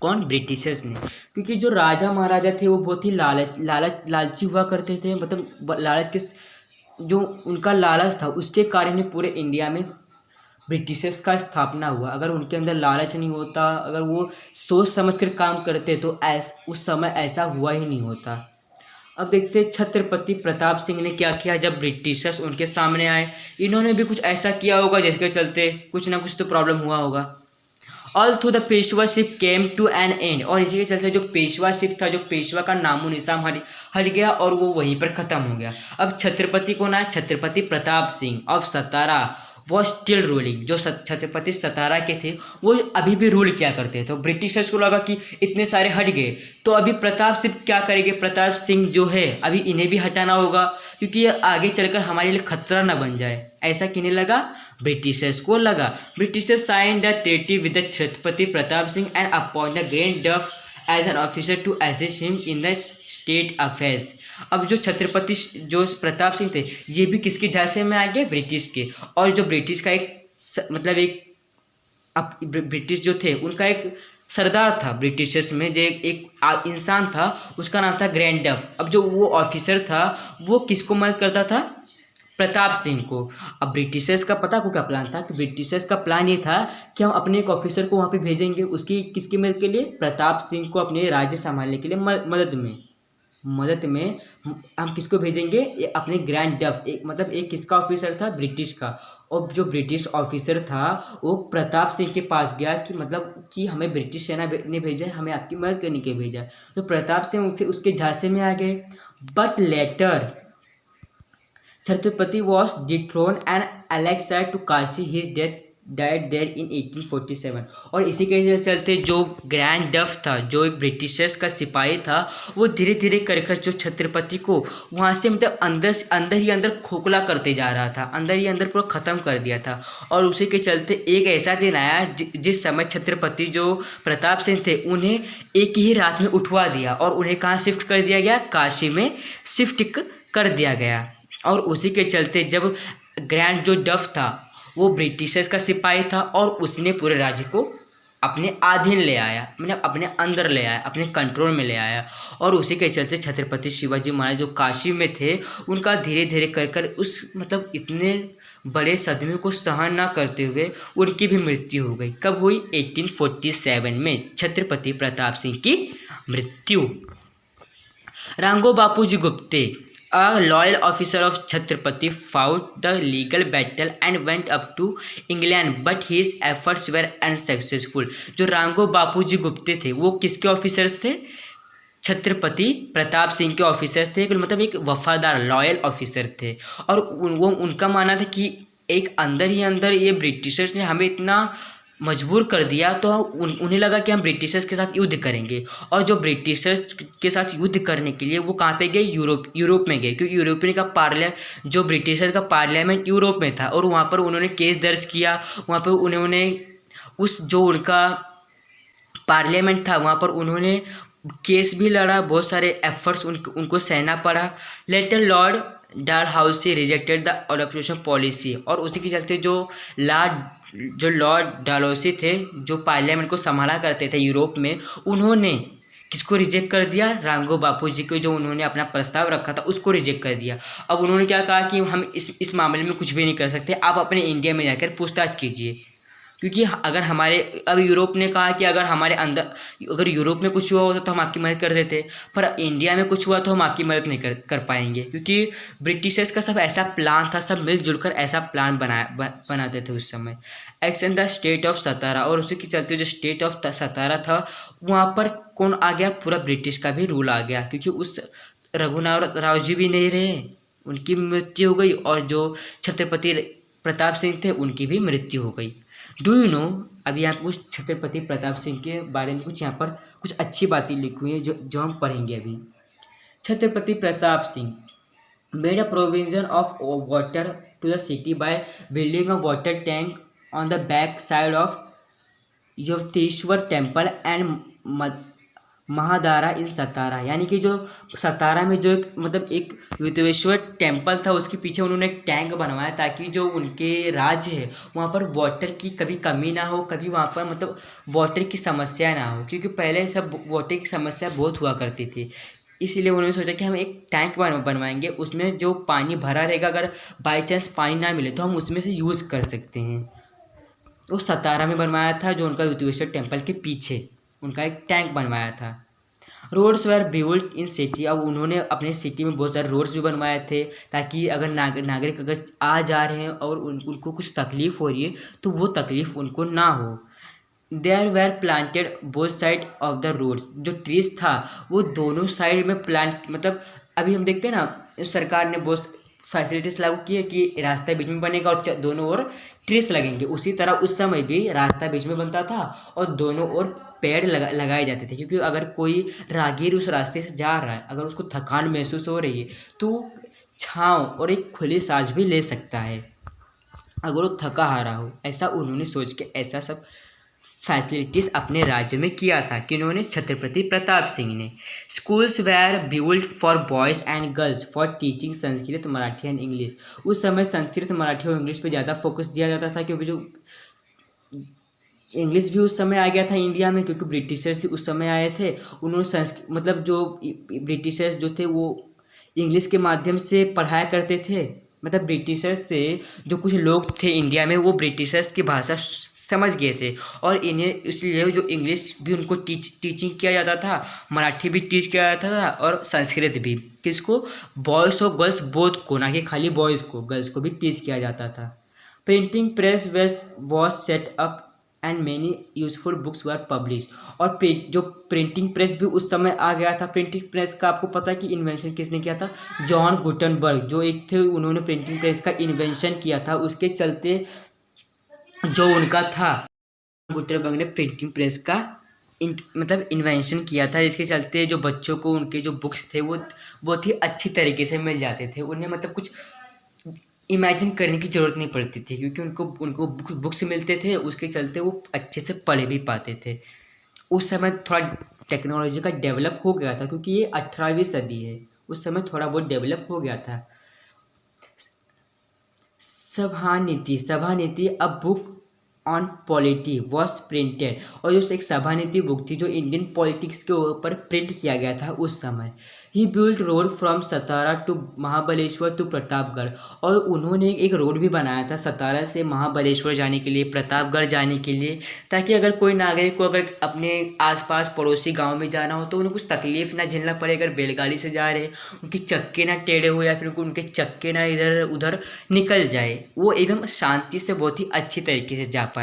कौन, ब्रिटिशर्स ने। क्योंकि जो राजा महाराजा थे वो बहुत ही लालची हुआ करते थे, मतलब लालच के जो उनका लालच था उसके कारण ही पूरे इंडिया में ब्रिटिशर्स का स्थापना हुआ। अगर उनके अंदर लालच नहीं होता, अगर वो सोच समझकर काम करते तो उस समय ऐसा हुआ ही नहीं होता। अब देखते छत्रपति प्रताप सिंह ने क्या किया जब ब्रिटिशर्स उनके सामने आए। इन्होंने भी कुछ ऐसा किया होगा जिसके चलते कुछ ना कुछ तो प्रॉब्लम हुआ होगा। All through the Peshwaship came to an end. और इसी के चलते जो पेशवाशिप था, जो पेशवा का नामो निशान हट गया और वो वहीं पर ख़त्म हो गया। अब छत्रपति कौन आया, छत्रपति प्रताप सिंह ऑफ सतारा। वो स्टिल रूलिंग। जो छत्रपति सतारा के थे वो अभी भी रूल किया करते थे। तो ब्रिटिशर्स को लगा कि इतने सारे हट गए तो अभी प्रताप सिंह क्या करेंगे, प्रताप सिंह जो है अभी इन्हें भी हटाना होगा क्योंकि ये आगे चलकर हमारे लिए खतरा ना बन जाए। ऐसा किन्हें लगा, ब्रिटिशर्स को लगा। Britishers signed the treaty with the Chhatrapati Pratap Singh and appoint the Grant Duff as an officer to assist him in the state affairs. अब जो छत्रपति जो प्रताप सिंह थे ये भी किसके झांसे में आ गए, ब्रिटिश के। और जो ब्रिटिश का मतलब एक ब्रिटिश जो थे उनका एक सरदार था ब्रिटिशर्स में, जो एक इंसान था उसका नाम था ग्रैंड डफ। अब जो वो ऑफिसर था वो किसको मदद करता था, प्रताप सिंह को। अब ब्रिटिशर्स का पता आपको क्या प्लान था कि ब्रिटिशर्स का प्लान ये था कि हम अपने एक ऑफिसर को वहाँ पे भेजेंगे, उसकी किसकी मदद के लिए, प्रताप सिंह को अपने राज्य संभालने के लिए मदद में हम किसको भेजेंगे, ये अपने ग्रैंड डफ, एक मतलब एक किसका ऑफिसर था, ब्रिटिश का। और जो ब्रिटिश ऑफिसर था वो प्रताप सिंह के पास गया कि मतलब कि हमें ब्रिटिश सेना ने भेजा है, हमें आपकी मदद करने के लिए भेजा है। तो प्रताप सिंह उसके झांसे में आ गए। But later Chhatrapati was dethrone and अलेक्सा to Kashi, his death died there in 1847। और इसी के चलते जो ग्रैंड डफ था, जो एक ब्रिटिशर्स का सिपाही था, वो धीरे धीरे कर जो छत्रपति को वहाँ से मतलब अंदर खोखला करते जा रहा था, अंदर ही अंदर पूरा ख़त्म कर दिया था। और उसी के चलते एक ऐसा दिन आया जिस समय छत्रपति जो प्रताप सिंह थे उन्हें एक ही रात में उठवा दिया और उन्हें कहाँ शिफ्ट कर दिया गया, काशी में शिफ्ट कर दिया गया। और उसी के चलते जब ग्रैंड जो डफ था वो ब्रिटिशर्स का सिपाही था और उसने पूरे राज्य को अपने अधीन ले आया, मतलब अपने अंदर ले आया, अपने कंट्रोल में ले आया। और उसी के चलते छत्रपति शिवाजी महाराज जो काशी में थे उनका धीरे धीरे कर उस मतलब इतने बड़े सदमे को सहन ना करते हुए उनकी भी मृत्यु हो गई। कब हुई, 1847 में छत्रपति प्रताप सिंह की मृत्यु। रांगो बापूजी Gupte, a loyal officer of Chhatrapati, fought the legal battle and went up to England, but his efforts were unsuccessful। जो रांगो बापूजी गुप्ते थे वो किसके ऑफिसर्स थे, छत्रपति प्रताप सिंह के ऑफिसर्स थे, मतलब एक वफादार लॉयल ऑफिसर थे। और वो उनका मानना था कि एक अंदर ही अंदर ये ब्रिटिशर्स ने हमें इतना मजबूर कर दिया तो उन्हें लगा कि हम ब्रिटिशर्स के साथ युद्ध करेंगे। और जो ब्रिटिशर्स के साथ युद्ध करने के लिए वो कहाँ पे गए, यूरोप में गए, क्योंकि यूरोपियन का जो ब्रिटिशर्स का पार्लियामेंट यूरोप में था। और वहाँ पर उन्होंने केस दर्ज किया, वहाँ पर उन्होंने उस जो उनका पार्लियामेंट था वहाँ पर उन्होंने केस भी लड़ा, बहुत सारे एफर्ट्स उनको सहना पड़ा। Later Lord Dalhousie rejected the alteration policy. और उसी के चलते जो लॉर्ड डालहाउसी थे जो पार्लियामेंट को संभाला करते थे यूरोप में, उन्होंने किसको रिजेक्ट कर दिया, रांगो बापूजी को जो उन्होंने अपना प्रस्ताव रखा था उसको रिजेक्ट कर दिया। अब उन्होंने क्या कहा कि हम इस मामले में कुछ भी नहीं कर सकते, आप अपने इंडिया में जाकर पूछताछ कीजिए। क्योंकि अगर हमारे अब यूरोप ने कहा कि अगर यूरोप में कुछ हुआ होता तो हम आपकी मदद कर देते, पर इंडिया में कुछ हुआ तो हम आपकी मदद नहीं कर पाएंगे। क्योंकि ब्रिटिशर्स का सब ऐसा प्लान था, सब मिलजुल कर ऐसा प्लान बनाते थे उस समय। एक्शन द स्टेट ऑफ सतारा। और उसी के चलते जो स्टेट ऑफ सतारा था वहाँ पर कौन आ गया, पूरा ब्रिटिश का भी रूल आ गया। क्योंकि उस रघुनाथ राव जी भी नहीं रहे, उनकी मृत्यु हो गई। और जो छत्रपति प्रताप सिंह थे उनकी भी मृत्यु हो गई। डू यू नो, अभी यहाँ कुछ छत्रपति प्रताप सिंह के बारे में कुछ यहाँ पर कुछ अच्छी बातें लिखी हुई हैं जो हम पढ़ेंगे अभी। Chhatrapati Pratap Singh made a provision of water to the city by building a water tank on the back side of Yavateshwar temple and Mahadara in Satara. यानी कि जो सतारा में जो एक युवतेश्वर टेम्पल था उसके पीछे उन्होंने एक टैंक बनवाया ताकि जो उनके राज्य है वहाँ पर वाटर की कभी कमी ना हो, कभी वहाँ पर वाटर की समस्या ना हो। क्योंकि पहले सब वाटर की समस्या बहुत हुआ करती थी, इसीलिए उन्होंने सोचा कि हम एक टैंक बनवाएंगे, उसमें जो पानी भरा रहेगा, अगर बाई चांस पानी ना मिले तो हम उसमें से यूज़ कर सकते हैं। तो सतारा में बनवाया था, जो उनका युवतेश्वर टेम्पल के पीछे उनका एक टैंक बनवाया था। Roads were built in city. अब उन्होंने अपने सिटी में बहुत सारे रोड्स भी बनवाए थे ताकि अगर नागरिक अगर आ जा रहे हैं और उनको कुछ तकलीफ़ हो रही है तो वो तकलीफ़ उनको ना हो। There were planted both side of the roads. जो ट्रीज था वो दोनों साइड में प्लांट, अभी हम देखते हैं ना सरकार ने बहुत फैसिलिटीज लागू की है कि रास्ता बीच में बनेगा और दोनों ओर ट्रीज लगेंगे। उसी तरह उस समय भी रास्ता बीच में बनता था और दोनों ओर पेड़ लगाए जाते थे, क्योंकि अगर कोई राहगीर उस रास्ते से जा रहा है, अगर उसको थकान महसूस हो रही है तो छाँव और एक खुली सांस भी ले सकता है अगर वो थका हारा हो। ऐसा उन्होंने सोच के ऐसा सब फैसिलिटीज़ अपने राज्य में किया था। किन्होंने? छत्रपति प्रताप सिंह ने। Schools were build for boys and girls for teaching Sanskrit, Marathi and English. उस समय संस्कृत, मराठी और इंग्लिश पे ज़्यादा फोकस दिया जाता था, क्योंकि जो इंग्लिश भी उस समय आ गया था इंडिया में, क्योंकि ब्रिटिशर्स उस समय आए थे। उन्होंने मतलब जो ब्रिटिशर्स जो थे वो इंग्लिश के माध्यम से पढ़ाया करते थे। मतलब ब्रिटिशर्स से जो कुछ लोग थे इंडिया में, वो ब्रिटिशर्स की भाषा समझ गए थे और इन्हें इसलिए जो इंग्लिश भी उनको टीचिंग किया जाता था, मराठी भी टीच किया जाता था और संस्कृत भी। किसको? बॉयज़ और गर्ल्स बोथ को, ना कि खाली बॉयज़ को, गर्ल्स को भी टीच किया जाता था। Printing press was set up and many useful books were publish. और जो प्रिंटिंग प्रेस भी उस समय आ गया था। प्रिंटिंग प्रेस का आपको पता है कि इन्वेंशन किसने किया था? जॉन गुटनबर्ग जो एक थे, उन्होंने प्रिंटिंग प्रेस का इन्वेंशन किया था। उसके चलते जो उनका था, गुटनबर्ग ने प्रिंटिंग प्रेस का मतलब इन्वेंशन किया था, जिसके चलते जो बच्चों को उनके जो बुक्स थे वो बहुत ही अच्छी तरीके से मिल जाते थे। उन्हें मतलब कुछ इमेजिन करने की ज़रूरत नहीं पड़ती थी, क्योंकि उनको बुक्स मिलते थे, उसके चलते वो अच्छे से पढ़ भी पाते थे। उस समय थोड़ा टेक्नोलॉजी का डेवलप हो गया था, क्योंकि ये 18वीं सदी है। उस समय थोड़ा बहुत डेवलप हो गया था। सभा नीति a book on polity was printed. और जो एक सभा नीति बुक थी जो इंडियन पॉलिटिक्स के ऊपर प्रिंट किया गया था उस समय। He build road from Satara to Mahabaleshwar to Pratapgad. और उन्होंने एक रोड भी बनाया था सतारा से महाबलेश्वर जाने के लिए, प्रतापगढ़ जाने के लिए, ताकि अगर कोई नागरिक को अगर अपने आसपास पड़ोसी गांव में जाना हो तो उन्हें कुछ तकलीफ ना झेलना पड़े। अगर बैलगाड़ी से जा रहे, उनके चक्के ना टेढ़े हो या फिर उनके चक्के ना इधर उधर निकल जाए, वो एकदम शांति से बहुत ही अच्छी तरीके से जा पाए।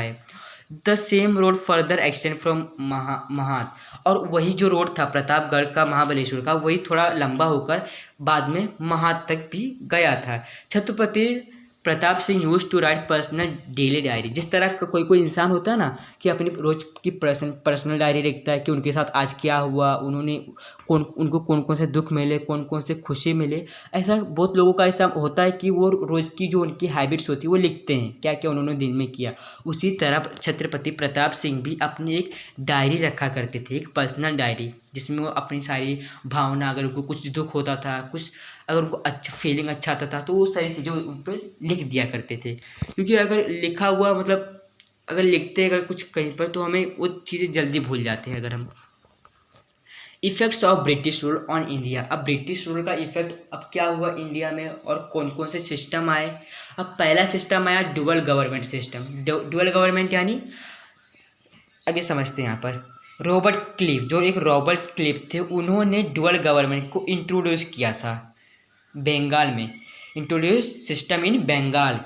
The same road further extend from Mahad. और वही जो रोड था प्रतापगढ़ का, महाबलेश्वर का, वही थोड़ा लंबा होकर बाद में महात तक भी गया था। Chhatrapati Pratap Singh use to write personal daily diary. जिस तरह का कोई इंसान होता है ना कि अपनी रोज की पर्सनल डायरी लिखता है कि उनके साथ आज क्या हुआ, उनको कौन कौन से दुख मिले, कौन कौन से खुशी मिले। ऐसा बहुत लोगों का ऐसा होता है कि वो रोज़ की जो उनकी हैबिट्स होती है वो लिखते हैं, क्या क्या उन्होंने दिन में किया। उसी तरह छत्रपति प्रताप सिंह भी अपनी एक डायरी रखा करते थे, एक पर्सनल डायरी, जिसमें वो अपनी सारी भावना, अगर उनको कुछ दुख होता था, कुछ अगर उनको अच्छा फीलिंग अच्छा आता था, तो वो सारी चीज़ें उन पर लिख दिया करते थे। क्योंकि अगर लिखा हुआ मतलब अगर लिखते अगर कुछ कहीं पर, तो हमें वो चीज़ें जल्दी भूल जाते हैं अगर हम। Effects of British rule on India. अब ब्रिटिश रूल का इफेक्ट अब क्या हुआ इंडिया में और कौन कौन से सिस्टम आए। अब पहला सिस्टम आया dual government system. Dual government यानी, अब ये समझते हैं यहाँ पर, रॉबर्ट क्लिफ, जो एक रॉबर्ट क्लिफ थे, उन्होंने डुअल गवर्नमेंट को इंट्रोड्यूस किया था बंगाल में। इंट्रोड्यूस सिस्टम इन बंगाल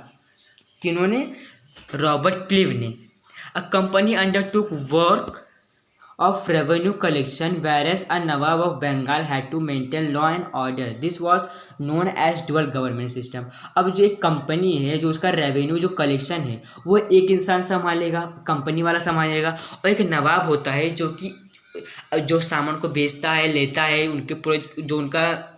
किन्होंने? रॉबर्ट क्लिव ने। A company undertook work of revenue collection, whereas a Nawab of Bengal had to maintain law and order. This was known as dual government system. अब जो एक company है, जो उसका revenue जो collection है वो एक इंसान संभालेगा, कंपनी वाला संभालेगा, और एक नवाब होता है जो कि जो सामान को बेचता है, लेता है, उनके पूरे जो उनका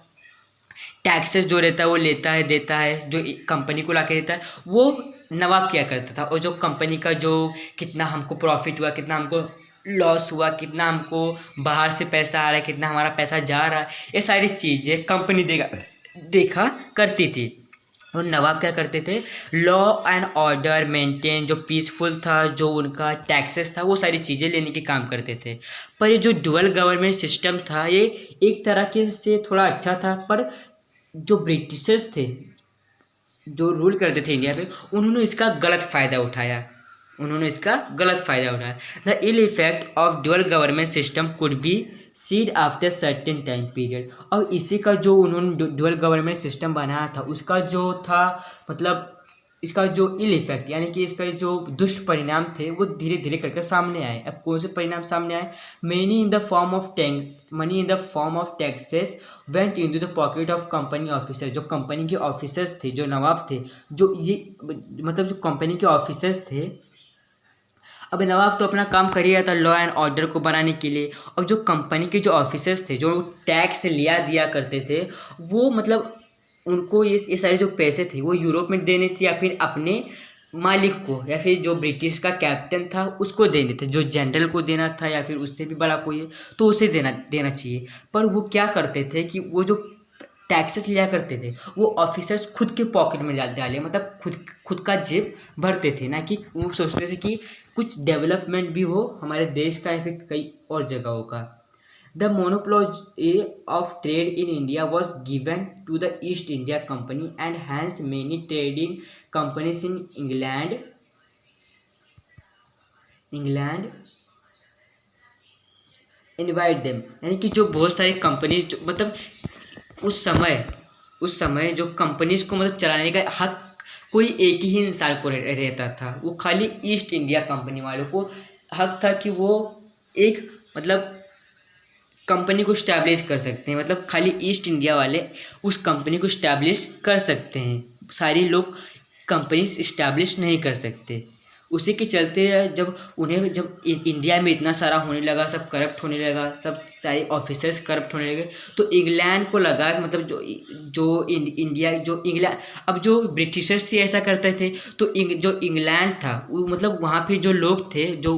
टैक्सेस जो रहता है वो लेता है, देता है, जो कंपनी को ला के देता है, वो नवाब किया करता था। और जो कंपनी का जो कितना हमको प्रॉफिट हुआ, कितना हमको लॉस हुआ, कितना हमको बाहर से पैसा आ रहा है, कितना हमारा पैसा जा रहा है, ये सारी चीज़ें कंपनी देखा करती थी। और नवाब क्या करते थे? लॉ एंड ऑर्डर मेंटेन, जो पीसफुल था, जो उनका टैक्सेस था, वो सारी चीज़ें लेने के काम करते थे। पर ये जो डुअल गवर्नमेंट सिस्टम था ये एक तरह के से थोड़ा अच्छा था, पर जो ब्रिटिशर्स थे जो रूल करते थे इंडिया पे, उन्होंने इसका गलत फ़ायदा उठाया। The ill effect of dual government system could be seen after certain time period. और इसी का जो उन्होंने ड्यूअल गवर्नमेंट सिस्टम बनाया था उसका जो था मतलब इसका जो इल इफेक्ट यानी कि इसका जो दुष्परिणाम थे वो धीरे धीरे करके सामने आए। अब कौन से परिणाम सामने आए? Money in the form of taxes went into the pocket of company officer. जो कंपनी के ऑफिसर्स थे, जो नवाब थे, जो ये मतलब जो कंपनी के ऑफिसर्स थे, अब नवाब तो अपना काम कर ही रहा था लॉ एंड ऑर्डर को बनाने के लिए। अब जो कंपनी के जो ऑफिसर्स थे, जो टैक्स लिया दिया करते थे, वो मतलब उनको ये सारे जो पैसे थे वो यूरोप में देने थे या फिर अपने मालिक को, या फिर जो ब्रिटिश का कैप्टन था उसको देने थे, जो जनरल को देना था या फिर उससे भी बड़ा कोई है तो उसे देना चाहिए। पर वो क्या करते थे कि वो जो टैक्सेस लिया करते थे वो ऑफिसर्स खुद के पॉकेट में डाले, मतलब खुद का जेब भरते थे, ना कि वो सोचते थे कि कुछ डेवलपमेंट भी हो हमारे देश का या फिर कई और जगहों का। The monopoly of trade in India was given to the East India company and hence many trading companies in England invite them. यानी कि जो बहुत सारी कंपनीज, मतलब उस समय जो कंपनीज को मतलब चलाने का हक कोई एक ही इंसान को रहता था, वो खाली ईस्ट इंडिया कंपनी वालों को हक था कि वो एक मतलब कंपनी को स्टैब्लिश कर सकते हैं, मतलब खाली ईस्ट इंडिया वाले उस कंपनी को स्टैब्लिश कर सकते हैं, सारी लोग कंपनीज इस्टेब्लिश नहीं कर सकते। उसी के चलते जब इंडिया में इतना सारा होने लगा, सब करप्ट होने लगा, सब सारे ऑफिसर्स करप्ट होने लगे, तो इंग्लैंड को लगा मतलब इंग्लैंड, अब जो ब्रिटिशर्स ही ऐसा करते थे तो जो इंग्लैंड था वो मतलब वहाँ पे जो लोग थे, जो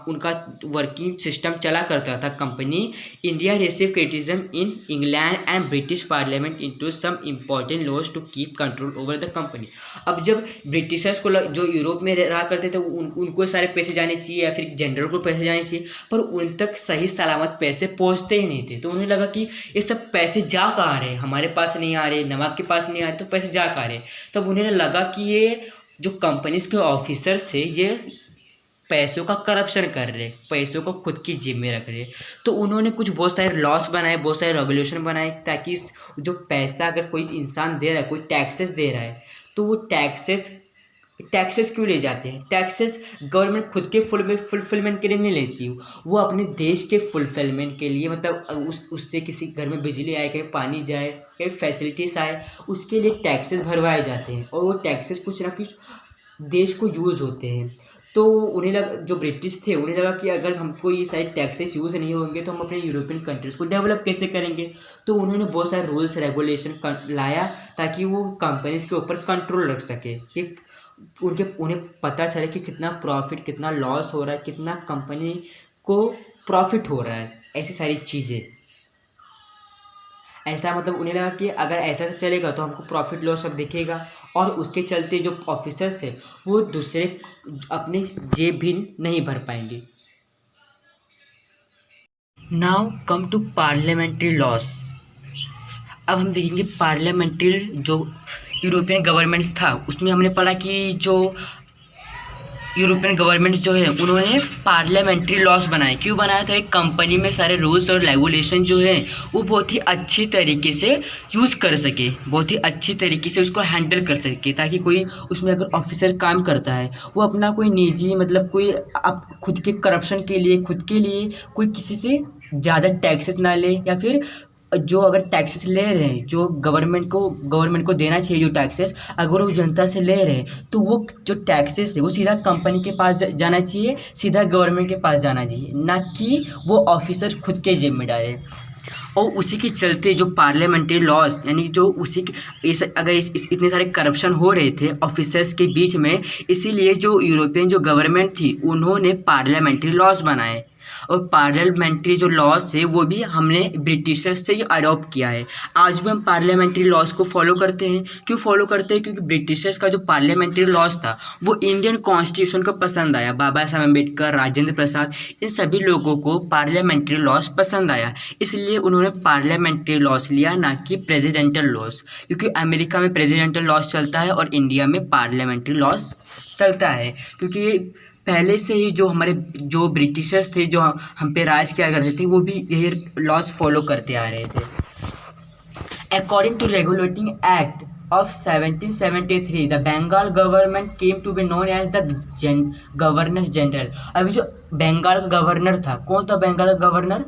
उनका वर्किंग सिस्टम चला करता था company. India receive criticism in England and British parliament into some important laws to keep control over the company. अब जब ब्रिटिशर्स को जो यूरोप में रहा करते थे उनको सारे पैसे जाने चाहिए या फिर जनरल को पैसे जाने चाहिए, पर उन तक सही सलामत पैसे पहुंचते ही नहीं थे। तो उन्हें लगा कि ये सब पैसे जा कहाँ रहे, हमारे पास नहीं आ रहे, नवाब के पास नहीं आ रहे, तो पैसे जा कहाँ रहे। तब उन्हें लगा कि ये जो कंपनीज के ऑफिसर्स थे ये पैसों का करप्शन कर रहे, पैसों को खुद की जेब में रख रहे। तो उन्होंने कुछ बहुत सारे लॉस बनाए, बहुत सारे रेगुलेशन बनाए, ताकि जो पैसा अगर कोई इंसान दे रहा है, कोई टैक्सेस दे रहा है, तो वो टैक्सेस क्यों ले जाते हैं? टैक्सेस गवर्नमेंट खुद के फुलफिलमेंट के लिए नहीं लेती, वो अपने देश के फुलफिलमेंट के लिए, मतलब उससे किसी घर में बिजली आए, कहीं पानी जाए, कहीं फैसिलिटीज़ आए, उसके लिए टैक्सेस भरवाए जाते हैं, और वो टैक्सेस कुछ ना कुछ देश को यूज़ होते हैं। तो उन्हें लगा, जो ब्रिटिश थे उन्हें लगा कि अगर हमको ये सारे टैक्सेस यूज़ नहीं होंगे तो हम अपने यूरोपियन कंट्रीज़ को डेवलप कैसे करेंगे। तो उन्होंने बहुत सारे रूल्स रेगुलेशन लाया ताकि वो कंपनीज़ के ऊपर कंट्रोल रख सके, कि उन्हें पता चले कि कितना प्रॉफिट, कितना लॉस हो रहा है, कितना कंपनी को प्रॉफिट हो रहा है, ऐसी सारी चीज़ें। ऐसा मतलब उन्हें लगा कि अगर ऐसा सब चलेगा तो हमको प्रॉफिट लॉस सब दिखेगा, और उसके चलते जो ऑफिसर्स है वो दूसरे अपने जेब भी नहीं भर पाएंगे। Now come to parliamentary laws. अब हम देखेंगे पार्लियामेंट्री जो यूरोपियन गवर्नमेंट्स था उसमें हमने पढ़ा कि जो यूरोपियन गवर्नमेंट्स जो है उन्होंने पार्लियामेंट्री लॉस बनाए। क्यों बनाया था? एक कंपनी में सारे रूल्स और रेगुलेशन जो है वो बहुत ही अच्छी तरीके से यूज़ कर सके, बहुत ही अच्छी तरीके से उसको हैंडल कर सके, ताकि कोई उसमें अगर ऑफिसर काम करता है वो अपना कोई निजी मतलब कोई खुद के करप्शन के लिए, खुद के लिए कोई किसी से ज़्यादा टैक्सेस ना ले, या फिर जो अगर टैक्सेस ले रहे हैं जो गवर्नमेंट को देना चाहिए, जो टैक्सेस अगर वो जनता से ले रहे हैं तो वो जो टैक्सेस है वो सीधा कंपनी के पास जाना चाहिए, सीधा गवर्नमेंट के पास जाना चाहिए, ना कि वो ऑफिसर खुद के जेब में डाले। और उसी के चलते जो पार्लियामेंट्री लॉज, यानी जो उसी के अगर इतने सारे करप्शन हो रहे थे ऑफिसर्स के बीच में, इसीलिए जो यूरोपियन जो गवर्नमेंट थी उन्होंने पार्लियामेंट्री लॉज बनाए। और पार्लियामेंट्री जो लॉज है वो भी हमने ब्रिटिशर्स से ही अडॉप्ट किया है। आज भी हम पार्लियामेंट्री लॉज को फॉलो करते हैं। क्यों फॉलो करते हैं? क्योंकि ब्रिटिशर्स का जो पार्लियामेंट्री लॉज था वो इंडियन कॉन्स्टिट्यूशन को पसंद आया। बाबा साहब अम्बेडकर, राजेंद्र प्रसाद, इन सभी लोगों को पार्लियामेंट्री लॉज पसंद आया, इसलिए उन्होंने पार्लियामेंट्री लॉज लिया, ना कि प्रेसिडेंटल लॉज। क्योंकि अमेरिका में प्रेसिडेंटल लॉज चलता है और इंडिया में पार्लियामेंट्री लॉज चलता है, क्योंकि पहले से ही जो हमारे जो ब्रिटिशर्स थे जो हम पे राज किया करते थे वो भी यही लॉज फॉलो करते आ रहे थे। According to regulating act of 1773 the Bengal government came to be known as the governor general. अभी जो बंगाल का गवर्नर था, कौन था बंगाल का गवर्नर?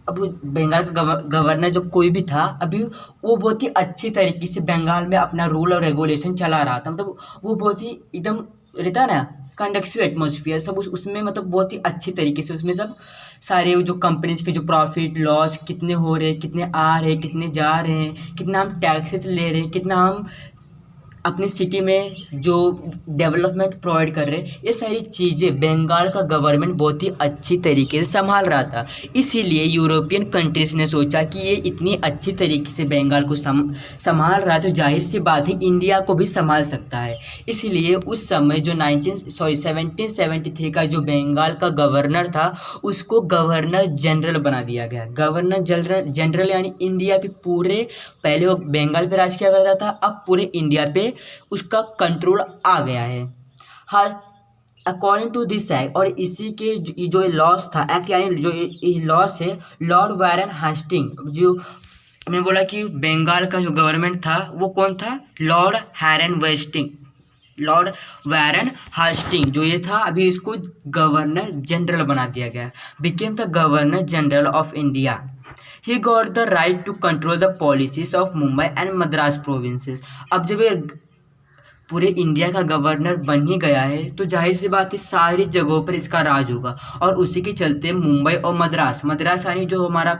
अब बंगाल का गवर्नर जो कोई भी था अभी, वो बहुत ही अच्छी तरीके से बंगाल में अपना रूल और रेगुलेशन चला रहा था। मतलब वो बहुत ही एकदम रहता है ना कंडक्सिव एटमोसफियर, सब उसमें मतलब बहुत ही अच्छी तरीके से उसमें सब सारे जो कंपनीज के जो प्रॉफिट लॉस कितने हो रहे हैं, कितने आ रहे हैं, कितने जा रहे हैं, कितना हम टैक्सेस ले रहे हैं, कितना हम अपनी सिटी में जो डेवलपमेंट प्रोवाइड कर रहे हैं, ये सारी चीज़ें बंगाल का गवर्नमेंट बहुत ही अच्छी तरीके से संभाल रहा था। इसीलिए यूरोपियन कंट्रीज़ ने सोचा कि ये इतनी अच्छी तरीके से बंगाल को संभाल रहा है, तो जाहिर सी बात है इंडिया को भी संभाल सकता है। इसीलिए उस समय जो 1773 का जो बंगाल का गवर्नर था, उसको गवर्नर जनरल बना दिया गया। गवर्नर जनरल यानी इंडिया के पूरे, पहले वो बंगाल पे राज किया करता था, अब पूरे इंडिया पे उसका कंट्रोल आ गया है। हाँ, अकॉर्डिंग टू दिस एक्ट, और इसी के जो लॉस था एक्ट यानी जो लॉस है, लॉर्ड वारन हास्टिंग, जो मैंने बोला कि बंगाल का जो गवर्नमेंट था वो कौन था? लॉर्ड वारन हास्टिंग जो ये था, अभी इसको गवर्नर जनरल बना दिया गया, became the governor general of India. He got the right to control the policies of Mumbai and Madras provinces। अब जब ये पूरे इंडिया का गवर्नर बन ही गया है, तो जाहिर सी बात है सारी जगहों पर इसका राज होगा, और उसी के चलते मुंबई और मद्रास यानी जो हमारा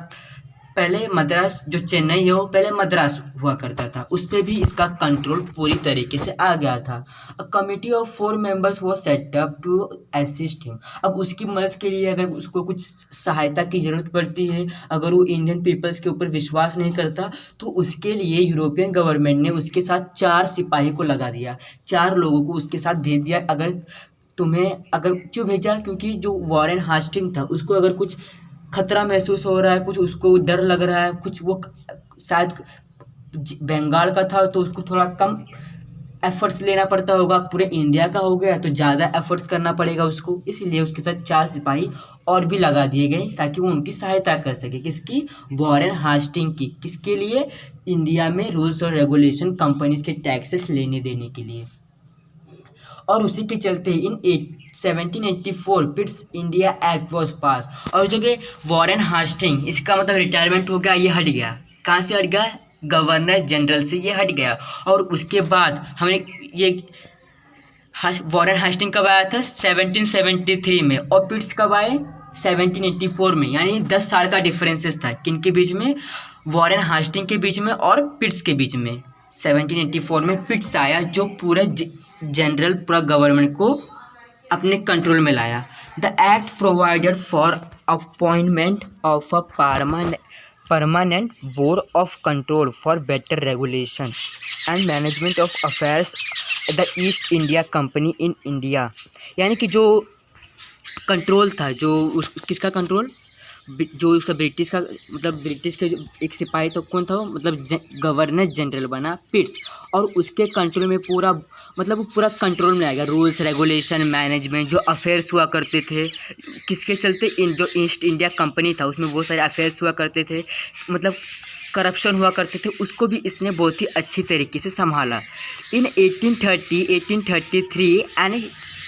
पहले मद्रास, जो चेन्नई है वो पहले मद्रास हुआ करता था, उस पर भी इसका कंट्रोल पूरी तरीके से आ गया था। अ कमिटी ऑफ 4 मेंबर्स वो सेटअप टू असिस्ट हिम। अब उसकी मदद के लिए अगर उसको कुछ सहायता की ज़रूरत पड़ती है, अगर वो इंडियन पीपल्स के ऊपर विश्वास नहीं करता, तो उसके लिए यूरोपियन गवर्नमेंट ने उसके साथ 4 सिपाही को लगा दिया, 4 लोगों को उसके साथ भेज दिया। अगर क्यों भेजा? क्योंकि जो वॉरेन हास्टिंग था उसको अगर कुछ खतरा महसूस हो रहा है, कुछ उसको डर लग रहा है, कुछ वो शायद बंगाल का था तो उसको थोड़ा कम एफर्ट्स लेना पड़ता होगा, पूरे इंडिया का हो गया तो ज़्यादा एफर्ट्स करना पड़ेगा उसको, इसीलिए उसके साथ 4 सिपाही और भी लगा दिए गए ताकि वो उनकी सहायता कर सके। किसकी? वॉरेन हास्टिंग की। किसके लिए? इंडिया में रूल्स और रेगुलेशन, कंपनीज के टैक्सेस लेने देने के लिए। और उसी के चलते इन 1784 Pitt's India act was pass. और जब ये वॉरेन हास्टिंग, इसका मतलब रिटायरमेंट हो गया, ये हट गया। कहाँ से हट गया? गवर्नर जनरल से ये हट गया। और उसके बाद हमने ये वॉरेन हास्टिंग कब आया था? 1773 में। और पिट्स कब आए? 1784 में। यानी 10 साल का डिफरेंसेस था किनके बीच में? वॉरेन हास्टिंग के बीच में और पिट्स के बीच में। 1784 में पिट्स आया जो पूरा जनरल पूरा गवर्नमेंट को अपने कंट्रोल में लाया। The act provided for appointment of a permanent board of control for better regulation and management of affairs the East India company in India. यानी कि जो कंट्रोल था, जो किसका कंट्रोल? जो उसका ब्रिटिश का, मतलब ब्रिटिश के जो एक सिपाही तो कौन था वो, मतलब गवर्नर जनरल बना पिट्स, और उसके कंट्रोल में पूरा, मतलब वो पूरा कंट्रोल में आ गया। रूल्स रेगुलेशन मैनेजमेंट जो अफेयर्स हुआ करते थे, किसके चलते? जो ईस्ट इंडिया कंपनी था उसमें बहुत सारे अफेयर्स हुआ करते थे, मतलब करप्शन हुआ करते थे, उसको भी इसने बहुत ही अच्छी तरीके से संभाला। In 1830, 1833 and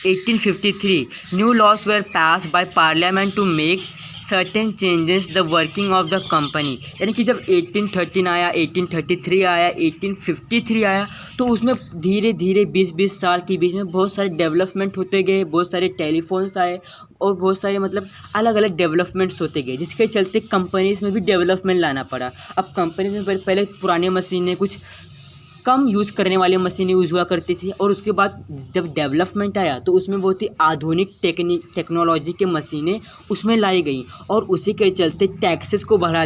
1853 new laws were pass by parliament to make certain changes the working of the company. यानी कि जब 1813 आया, 1833 आया, 1853 आया, तो उसमें धीरे धीरे 20-20 साल के बीच में बहुत सारे डेवलपमेंट होते गए, बहुत सारे टेलीफोन्स आए और बहुत सारे मतलब अलग अलग डेवलपमेंट्स होते गए, जिसके चलते कंपनीज़ में भी डेवलपमेंट लाना पड़ा। अब कंपनीज में पहले पुरानी मशीनें, कुछ कम यूज़ करने वाली मशीनें यूज़ हुआ करती थी, और उसके बाद जब डेवलपमेंट आया तो उसमें बहुत ही आधुनिक टेक्नोलॉजी के मशीनें उसमें लाई गई, और उसी के चलते टैक्सेस को बढ़ा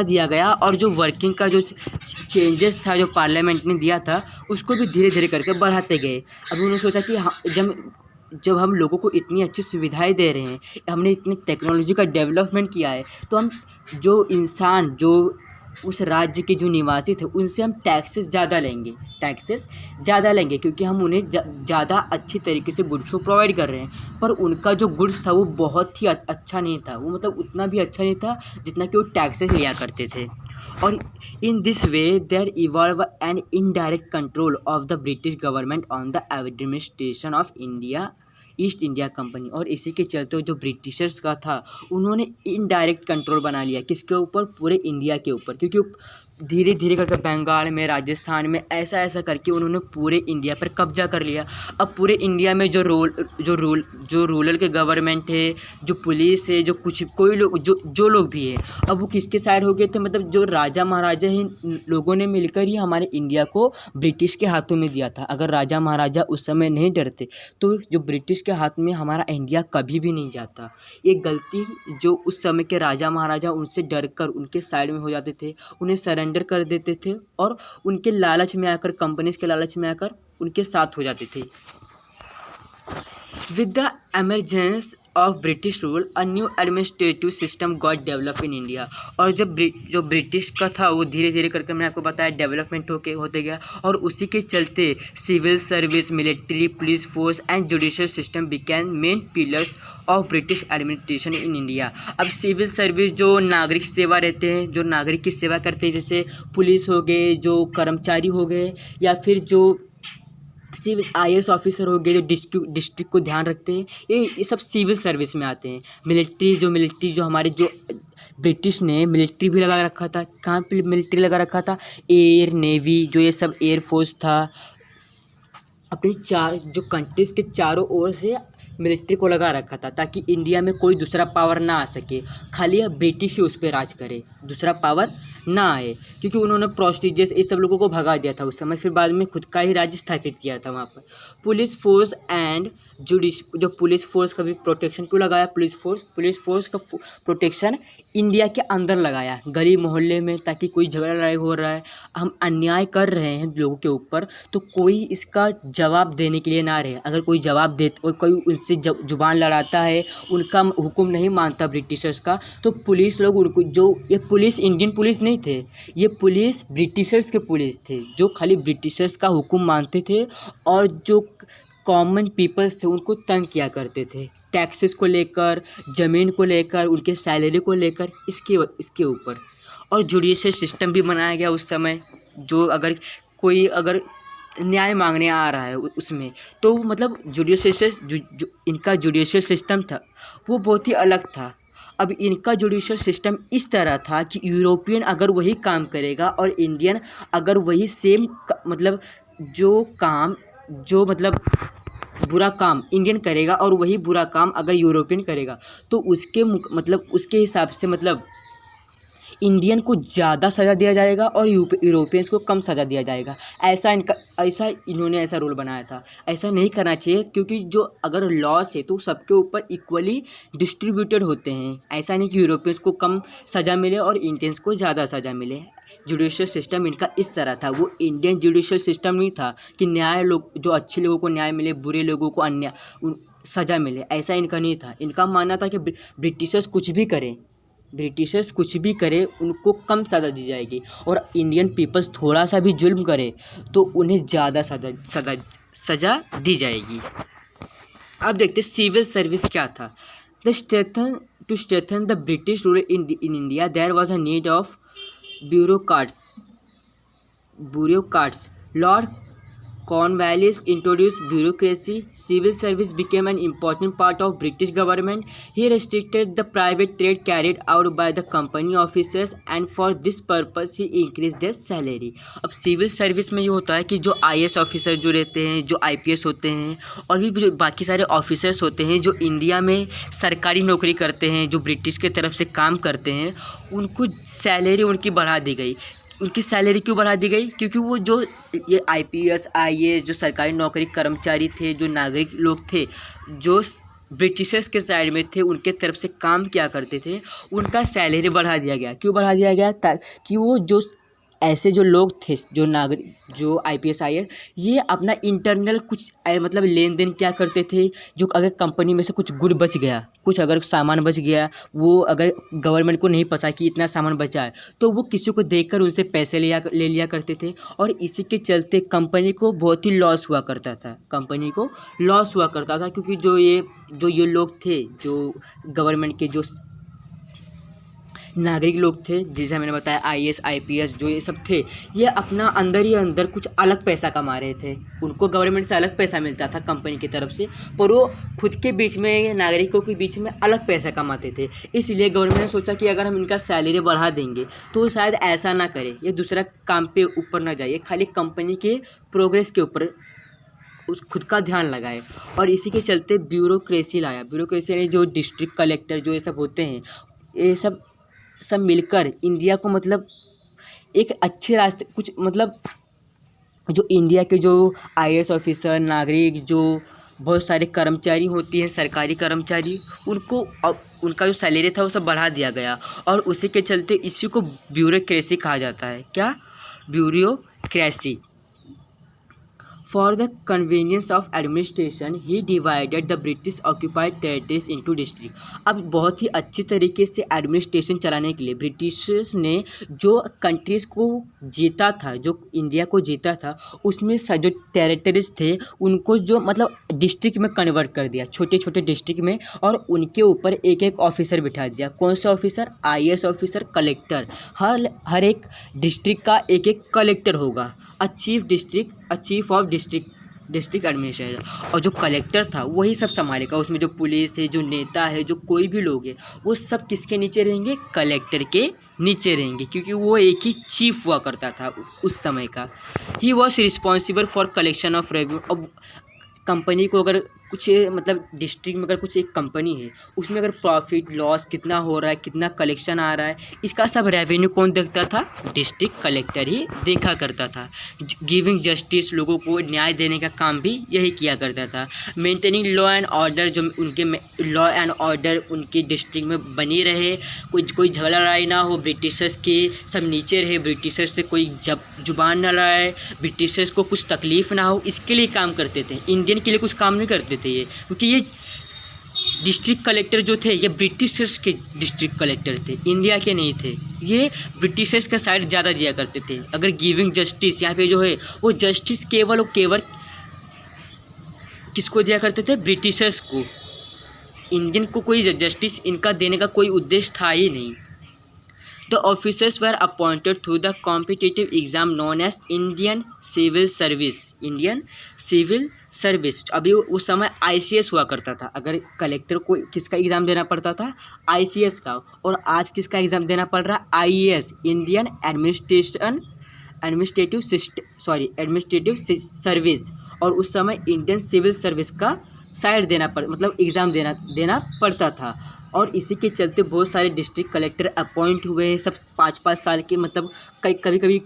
दिया गया और जो वर्किंग का जो चेंजेस था जो पार्लियामेंट ने दिया था उसको भी धीरे धीरे करके बढ़ाते गए। अब उन्होंने सोचा कि जब हम लोगों को इतनी अच्छी सुविधाएं दे रहे हैं, हमने इतनी टेक्नोलॉजी का डेवलपमेंट किया है, तो हम जो इंसान, जो उस राज्य के जो निवासी थे, उनसे हम टैक्सेस ज़्यादा लेंगे क्योंकि हम उन्हें ज़्यादा अच्छी तरीके से गुड्स को प्रोवाइड कर रहे हैं। पर उनका जो गुड्स था वो बहुत ही अच्छा नहीं था, वो मतलब उतना भी अच्छा नहीं था जितना कि वो टैक्सेस लिया करते थे। और in this way there evolve an indirect control of the British government on the administration of India East India company. और इसी के चलते जो ब्रिटिशर्स का था उन्होंने इनडायरेक्ट कंट्रोल बना लिया किसके ऊपर, पूरे इंडिया के ऊपर, क्योंकि धीरे धीरे करके बंगाल में, राजस्थान में ऐसा ऐसा करके उन्होंने पूरे इंडिया पर कब्जा कर लिया। अब पूरे इंडिया में जो रूरल के गवर्नमेंट है, जो पुलिस है, जो कुछ कोई लोग जो लोग भी है, अब वो किसके साइड हो गए थे, मतलब जो राजा महाराजा हैं लोगों ने मिलकर ही हमारे इंडिया को ब्रिटिश के हाथों में दिया था। अगर राजा महाराजा उस समय नहीं डरते तो जो ब्रिटिश के हाथ में हमारा इंडिया कभी भी नहीं जाता। ये गलती जो उस समय के राजा महाराजा उनसे डर कर उनके साइड में हो जाते थे, उन्हें सरेंडर कर देते थे और उनके लालच में आकर, कंपनीज के लालच में आकर उनके साथ हो जाते थे। With the emergence of British rule a new administrative system got develop in India. और जब जो ब्रिटिश का था वो धीरे धीरे करके मैंने आपको बताया डेवलपमेंट होते गया, और उसी के चलते civil service, military, police force and judicial system became main pillars of British administration in India. अब सिविल सर्विस जो नागरिक सेवा रहते हैं, जो नागरिक की सेवा करते हैं, जैसे पुलिस हो गए, जो कर्मचारी हो गए, या फिर जो सिविल IAS ऑफिसर हो गए, जो डिस्ट्रिक्ट को ध्यान रखते हैं, ये सब सिविल सर्विस में आते हैं। मिलिट्री जो हमारे जो ब्रिटिश ने मिलिट्री भी लगा रखा था, कहाँ पे मिलिट्री लगा रखा था, एयर, नेवी, जो ये सब एयरफोर्स था, अपनी जो कंट्रीज़ के चारों ओर से मिलिट्री को लगा रखा था, ताकि इंडिया में कोई दूसरा पावर ना आ सके, खाली ब्रिटिश ही उस पर राज करे, दूसरा पावर ना आए, क्योंकि उन्होंने प्रोस्टिजियस ये सब लोगों को भगा दिया था उस समय। फिर बाद में खुद का ही राज्य स्थापित किया था वहाँ पर। पुलिस फोर्स एंड जो पुलिस फोर्स का भी प्रोटेक्शन क्यों लगाया, पुलिस फोर्स का प्रोटेक्शन इंडिया के अंदर लगाया, गली मोहल्ले में, ताकि कोई झगड़ा लड़ाई हो रहा है, हम अन्याय कर रहे हैं लोगों के ऊपर, तो कोई इसका जवाब देने के लिए ना रहे। अगर कोई जवाब दे, कोई उनसे जुबान लड़ाता है, उनका हुक्म नहीं मानता ब्रिटिशर्स का, तो पुलिस लोग उनको, जो ये पुलिस इंडियन पुलिस नहीं थे, ये पुलिस ब्रिटिशर्स के पुलिस थे, जो खाली ब्रिटिशर्स का हुक्म मानते थे और जो कॉमन पीपल्स थे उनको तंग किया करते थे, टैक्सेस को लेकर, ज़मीन को लेकर, उनके सैलरी को लेकर, इसके ऊपर। और जुडिशियल सिस्टम भी बनाया गया उस समय, जो अगर कोई न्याय मांगने आ रहा है उसमें, तो मतलब इनका जुडिशियल सिस्टम था वो बहुत ही अलग था। अब इनका जुडिशियल सिस्टम इस तरह था कि यूरोपियन अगर वही काम करेगा और इंडियन अगर वही सेम मतलब जो बुरा काम इंडियन करेगा और वही बुरा काम अगर यूरोपियन करेगा, तो उसके हिसाब से इंडियन को ज़्यादा सज़ा दिया जाएगा और यूरोपियंस को कम सज़ा दिया जाएगा। इन्होंने ऐसा रूल बनाया था। ऐसा नहीं करना चाहिए, क्योंकि जो अगर लॉस है तो सबके ऊपर इक्वली डिस्ट्रीब्यूटेड होते हैं। ऐसा नहीं कि यूरोपियंस को कम सज़ा मिले और इंडियंस को ज़्यादा सज़ा मिले। जुडिशियल सिस्टम इनका इस तरह था। वो इंडियन जुडिशियल सिस्टम नहीं था कि जो अच्छे लोगों को न्याय मिले, बुरे लोगों को सज़ा मिले, ऐसा इनका नहीं था। इनका मानना था कि ब्रिटिशर्स कुछ भी करे उनको कम सज़ा दी जाएगी, और इंडियन पीपल्स थोड़ा सा भी जुल्म करे तो उन्हें ज़्यादा सज़ा दी जाएगी। अब देखते सिविल सर्विस क्या था। To strengthen the British rule in India there was a need of bureaucrats. Lord Cornwallis introduced bureaucracy. Civil service became an important part of British government. He restricted the private trade carried out by the company officers, and for this purpose he increased their salary. अब civil service में ये होता है कि जो IAS officer जो रहते हैं, जो IPS होते हैं, और भी जो बाकी सारे ऑफिसर्स होते हैं जो इंडिया में सरकारी नौकरी करते हैं, जो ब्रिटिश के तरफ से काम करते हैं, उनको सैलरी उनकी बढ़ा दी गई। उनकी सैलरी क्यों बढ़ा दी गई? क्योंकि वो जो ये IPS IAS जो सरकारी नौकरी कर्मचारी थे, जो नागरिक लोग थे, जो ब्रिटिशर्स के साइड में थे, उनके तरफ से काम किया करते थे, उनका सैलरी बढ़ा दिया गया। क्यों बढ़ा दिया गया? ताकि वो जो ऐसे जो लोग थे, जो IPS IAS, ये अपना इंटरनल कुछ मतलब लेन देन क्या करते थे। जो अगर कंपनी में से कुछ गुड बच गया, कुछ अगर सामान बच गया, वो अगर गवर्नमेंट को नहीं पता कि इतना सामान बचा है, तो वो किसी को देकर उनसे पैसे ले लिया करते थे, और इसी के चलते कंपनी को बहुत ही लॉस हुआ करता था। क्योंकि जो ये लोग थे, जो गवर्नमेंट के जो नागरिक लोग थे, जैसे मैंने बताया आईएएस आईपीएस जो ये सब थे, ये अपना अंदर ही अंदर कुछ अलग पैसा कमा रहे थे। उनको गवर्नमेंट से अलग पैसा मिलता था कंपनी की तरफ से, पर वो खुद के बीच में नागरिकों के बीच में अलग पैसा कमाते थे। इसलिए गवर्नमेंट ने सोचा कि अगर हम इनका सैलरी बढ़ा देंगे तो शायद ऐसा ना करे, ये दूसरा काम पे ऊपर ना जाए, खाली कंपनी के प्रोग्रेस के ऊपर उस खुद का ध्यान लगाए। और इसी के चलते ब्यूरोक्रेसी लाया। ब्यूरोक्रेसी यानी जो डिस्ट्रिक्ट कलेक्टर जो ये सब होते हैं, ये सब मिलकर इंडिया को मतलब एक अच्छे रास्ते कुछ मतलब जो इंडिया के जो आईएएस ऑफिसर, नागरिक, जो बहुत सारे कर्मचारी होती हैं सरकारी कर्मचारी, उनको अब उनका जो सैलरी था वो सब बढ़ा दिया गया। और उसी के चलते इसी को ब्यूरोक्रेसी कहा जाता है। क्या? Bureaucracy. For the convenience of administration, he divided the British occupied territories into districts. अब बहुत ही अच्छी तरीके से एडमिनिस्ट्रेशन चलाने के लिए ब्रिटिशर्स ने जो कंट्रीज़ को जीता था, जो इंडिया को जीता था, उसमें जो टेरिटरीज थे उनको जो मतलब डिस्ट्रिक्ट में कन्वर्ट कर दिया, छोटे छोटे डिस्ट्रिक्ट में, और उनके ऊपर एक एक ऑफिसर बिठा दिया। कौन सा ऑफिसर? IAS officer, collector. हर एक डिस्ट्रिक्ट का एक एक कलेक्टर होगा। Chief of district administrator. और जो कलेक्टर था वही सब संभालेगा। उसमें जो पुलिस है, जो नेता है, जो कोई भी लोग है, वो सब किसके नीचे रहेंगे? कलेक्टर के नीचे रहेंगे, क्योंकि वो एक ही चीफ हुआ करता था उस समय का। He was responsible for collection of revenue. अब कंपनी को अगर कुछ मतलब डिस्ट्रिक्ट में अगर कुछ एक कंपनी है, उसमें अगर प्रॉफिट लॉस कितना हो रहा है, कितना कलेक्शन आ रहा है, इसका सब रेवेन्यू कौन देखता था? डिस्ट्रिक्ट कलेक्टर ही देखा करता था। गिविंग जस्टिस, लोगों को न्याय देने का काम भी यही किया करता था। मेंटेनिंग लॉ एंड ऑर्डर, जो उनके लॉ एंड ऑर्डर उनकी डिस्ट्रिक्ट में बनी रहे, कोई झगड़ा लड़ाई ना हो, ब्रिटिशर्स के सब नीचे रहे, ब्रिटिशर्स से कोई जुबान ना लड़ाए, ब्रिटिशर्स को कुछ तकलीफ़ ना हो, इसके लिए काम करते थे। इंडियन के लिए कुछ काम नहीं करते थे ये, क्योंकि ये डिस्ट्रिक्ट कलेक्टर जो थे ये ब्रिटिशर्स के डिस्ट्रिक्ट कलेक्टर थे, इंडिया के नहीं थे। ये ब्रिटिशर्स का साइड ज़्यादा दिया करते थे। अगर गिविंग जस्टिस, यहाँ पे जो है वो जस्टिस केवल किसको दिया करते थे? ब्रिटिशर्स को। इंडियन को कोई जस्टिस इनका देने का कोई उद्देश्य था ही नहीं। The officers were appointed through the competitive exam known as Indian Civil Service. Indian civil service. अभी उस समय आईसीएस हुआ करता था। अगर कलेक्टर को किसका एग्ज़ाम देना पड़ता था? आईसीएस का। और आज किसका एग्ज़ाम देना पड़ रहा है? IAS, Indian administrative service. और उस समय इंडियन सिविल सर्विस का साइड मतलब एग्ज़ाम देना पड़ता था। और इसी के चलते बहुत सारे डिस्ट्रिक्ट कलेक्टर अपॉइंट हुए, सब 5-5 साल के, मतलब कभी कभी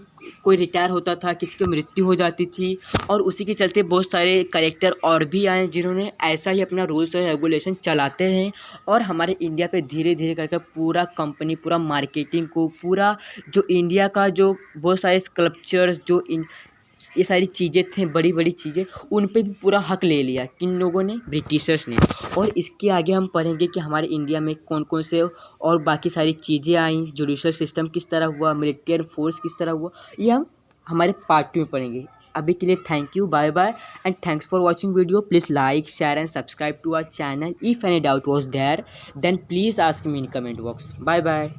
कोई रिटायर होता था, किसी की मृत्यु हो जाती थी। और उसी के चलते बहुत सारे कलेक्टर और भी आए जिन्होंने ऐसा ही अपना रूल्स और रेगुलेशन चलाते हैं। और हमारे इंडिया पे धीरे धीरे करके पूरा कंपनी, पूरा मार्केटिंग को, पूरा जो इंडिया का जो बहुत सारे स्कल्पचर्स, जो ये सारी चीज़ें थी, बड़ी बड़ी चीज़ें, उन पे भी पूरा हक ले लिया। किन लोगों ने? ब्रिटिशर्स ने। और इसके आगे हम पढ़ेंगे कि हमारे इंडिया में कौन कौन से और बाकी सारी चीज़ें आई, जुडिशल सिस्टम किस तरह हुआ, मिलिट्री फोर्स किस तरह हुआ, ये हम हमारे पार्ट 2 में पढ़ेंगे। अभी के लिए thank you, bye bye, and thanks for watching video. Please like, share and subscribe to our channel. If any doubt was there then please ask me in comment box. Bye bye.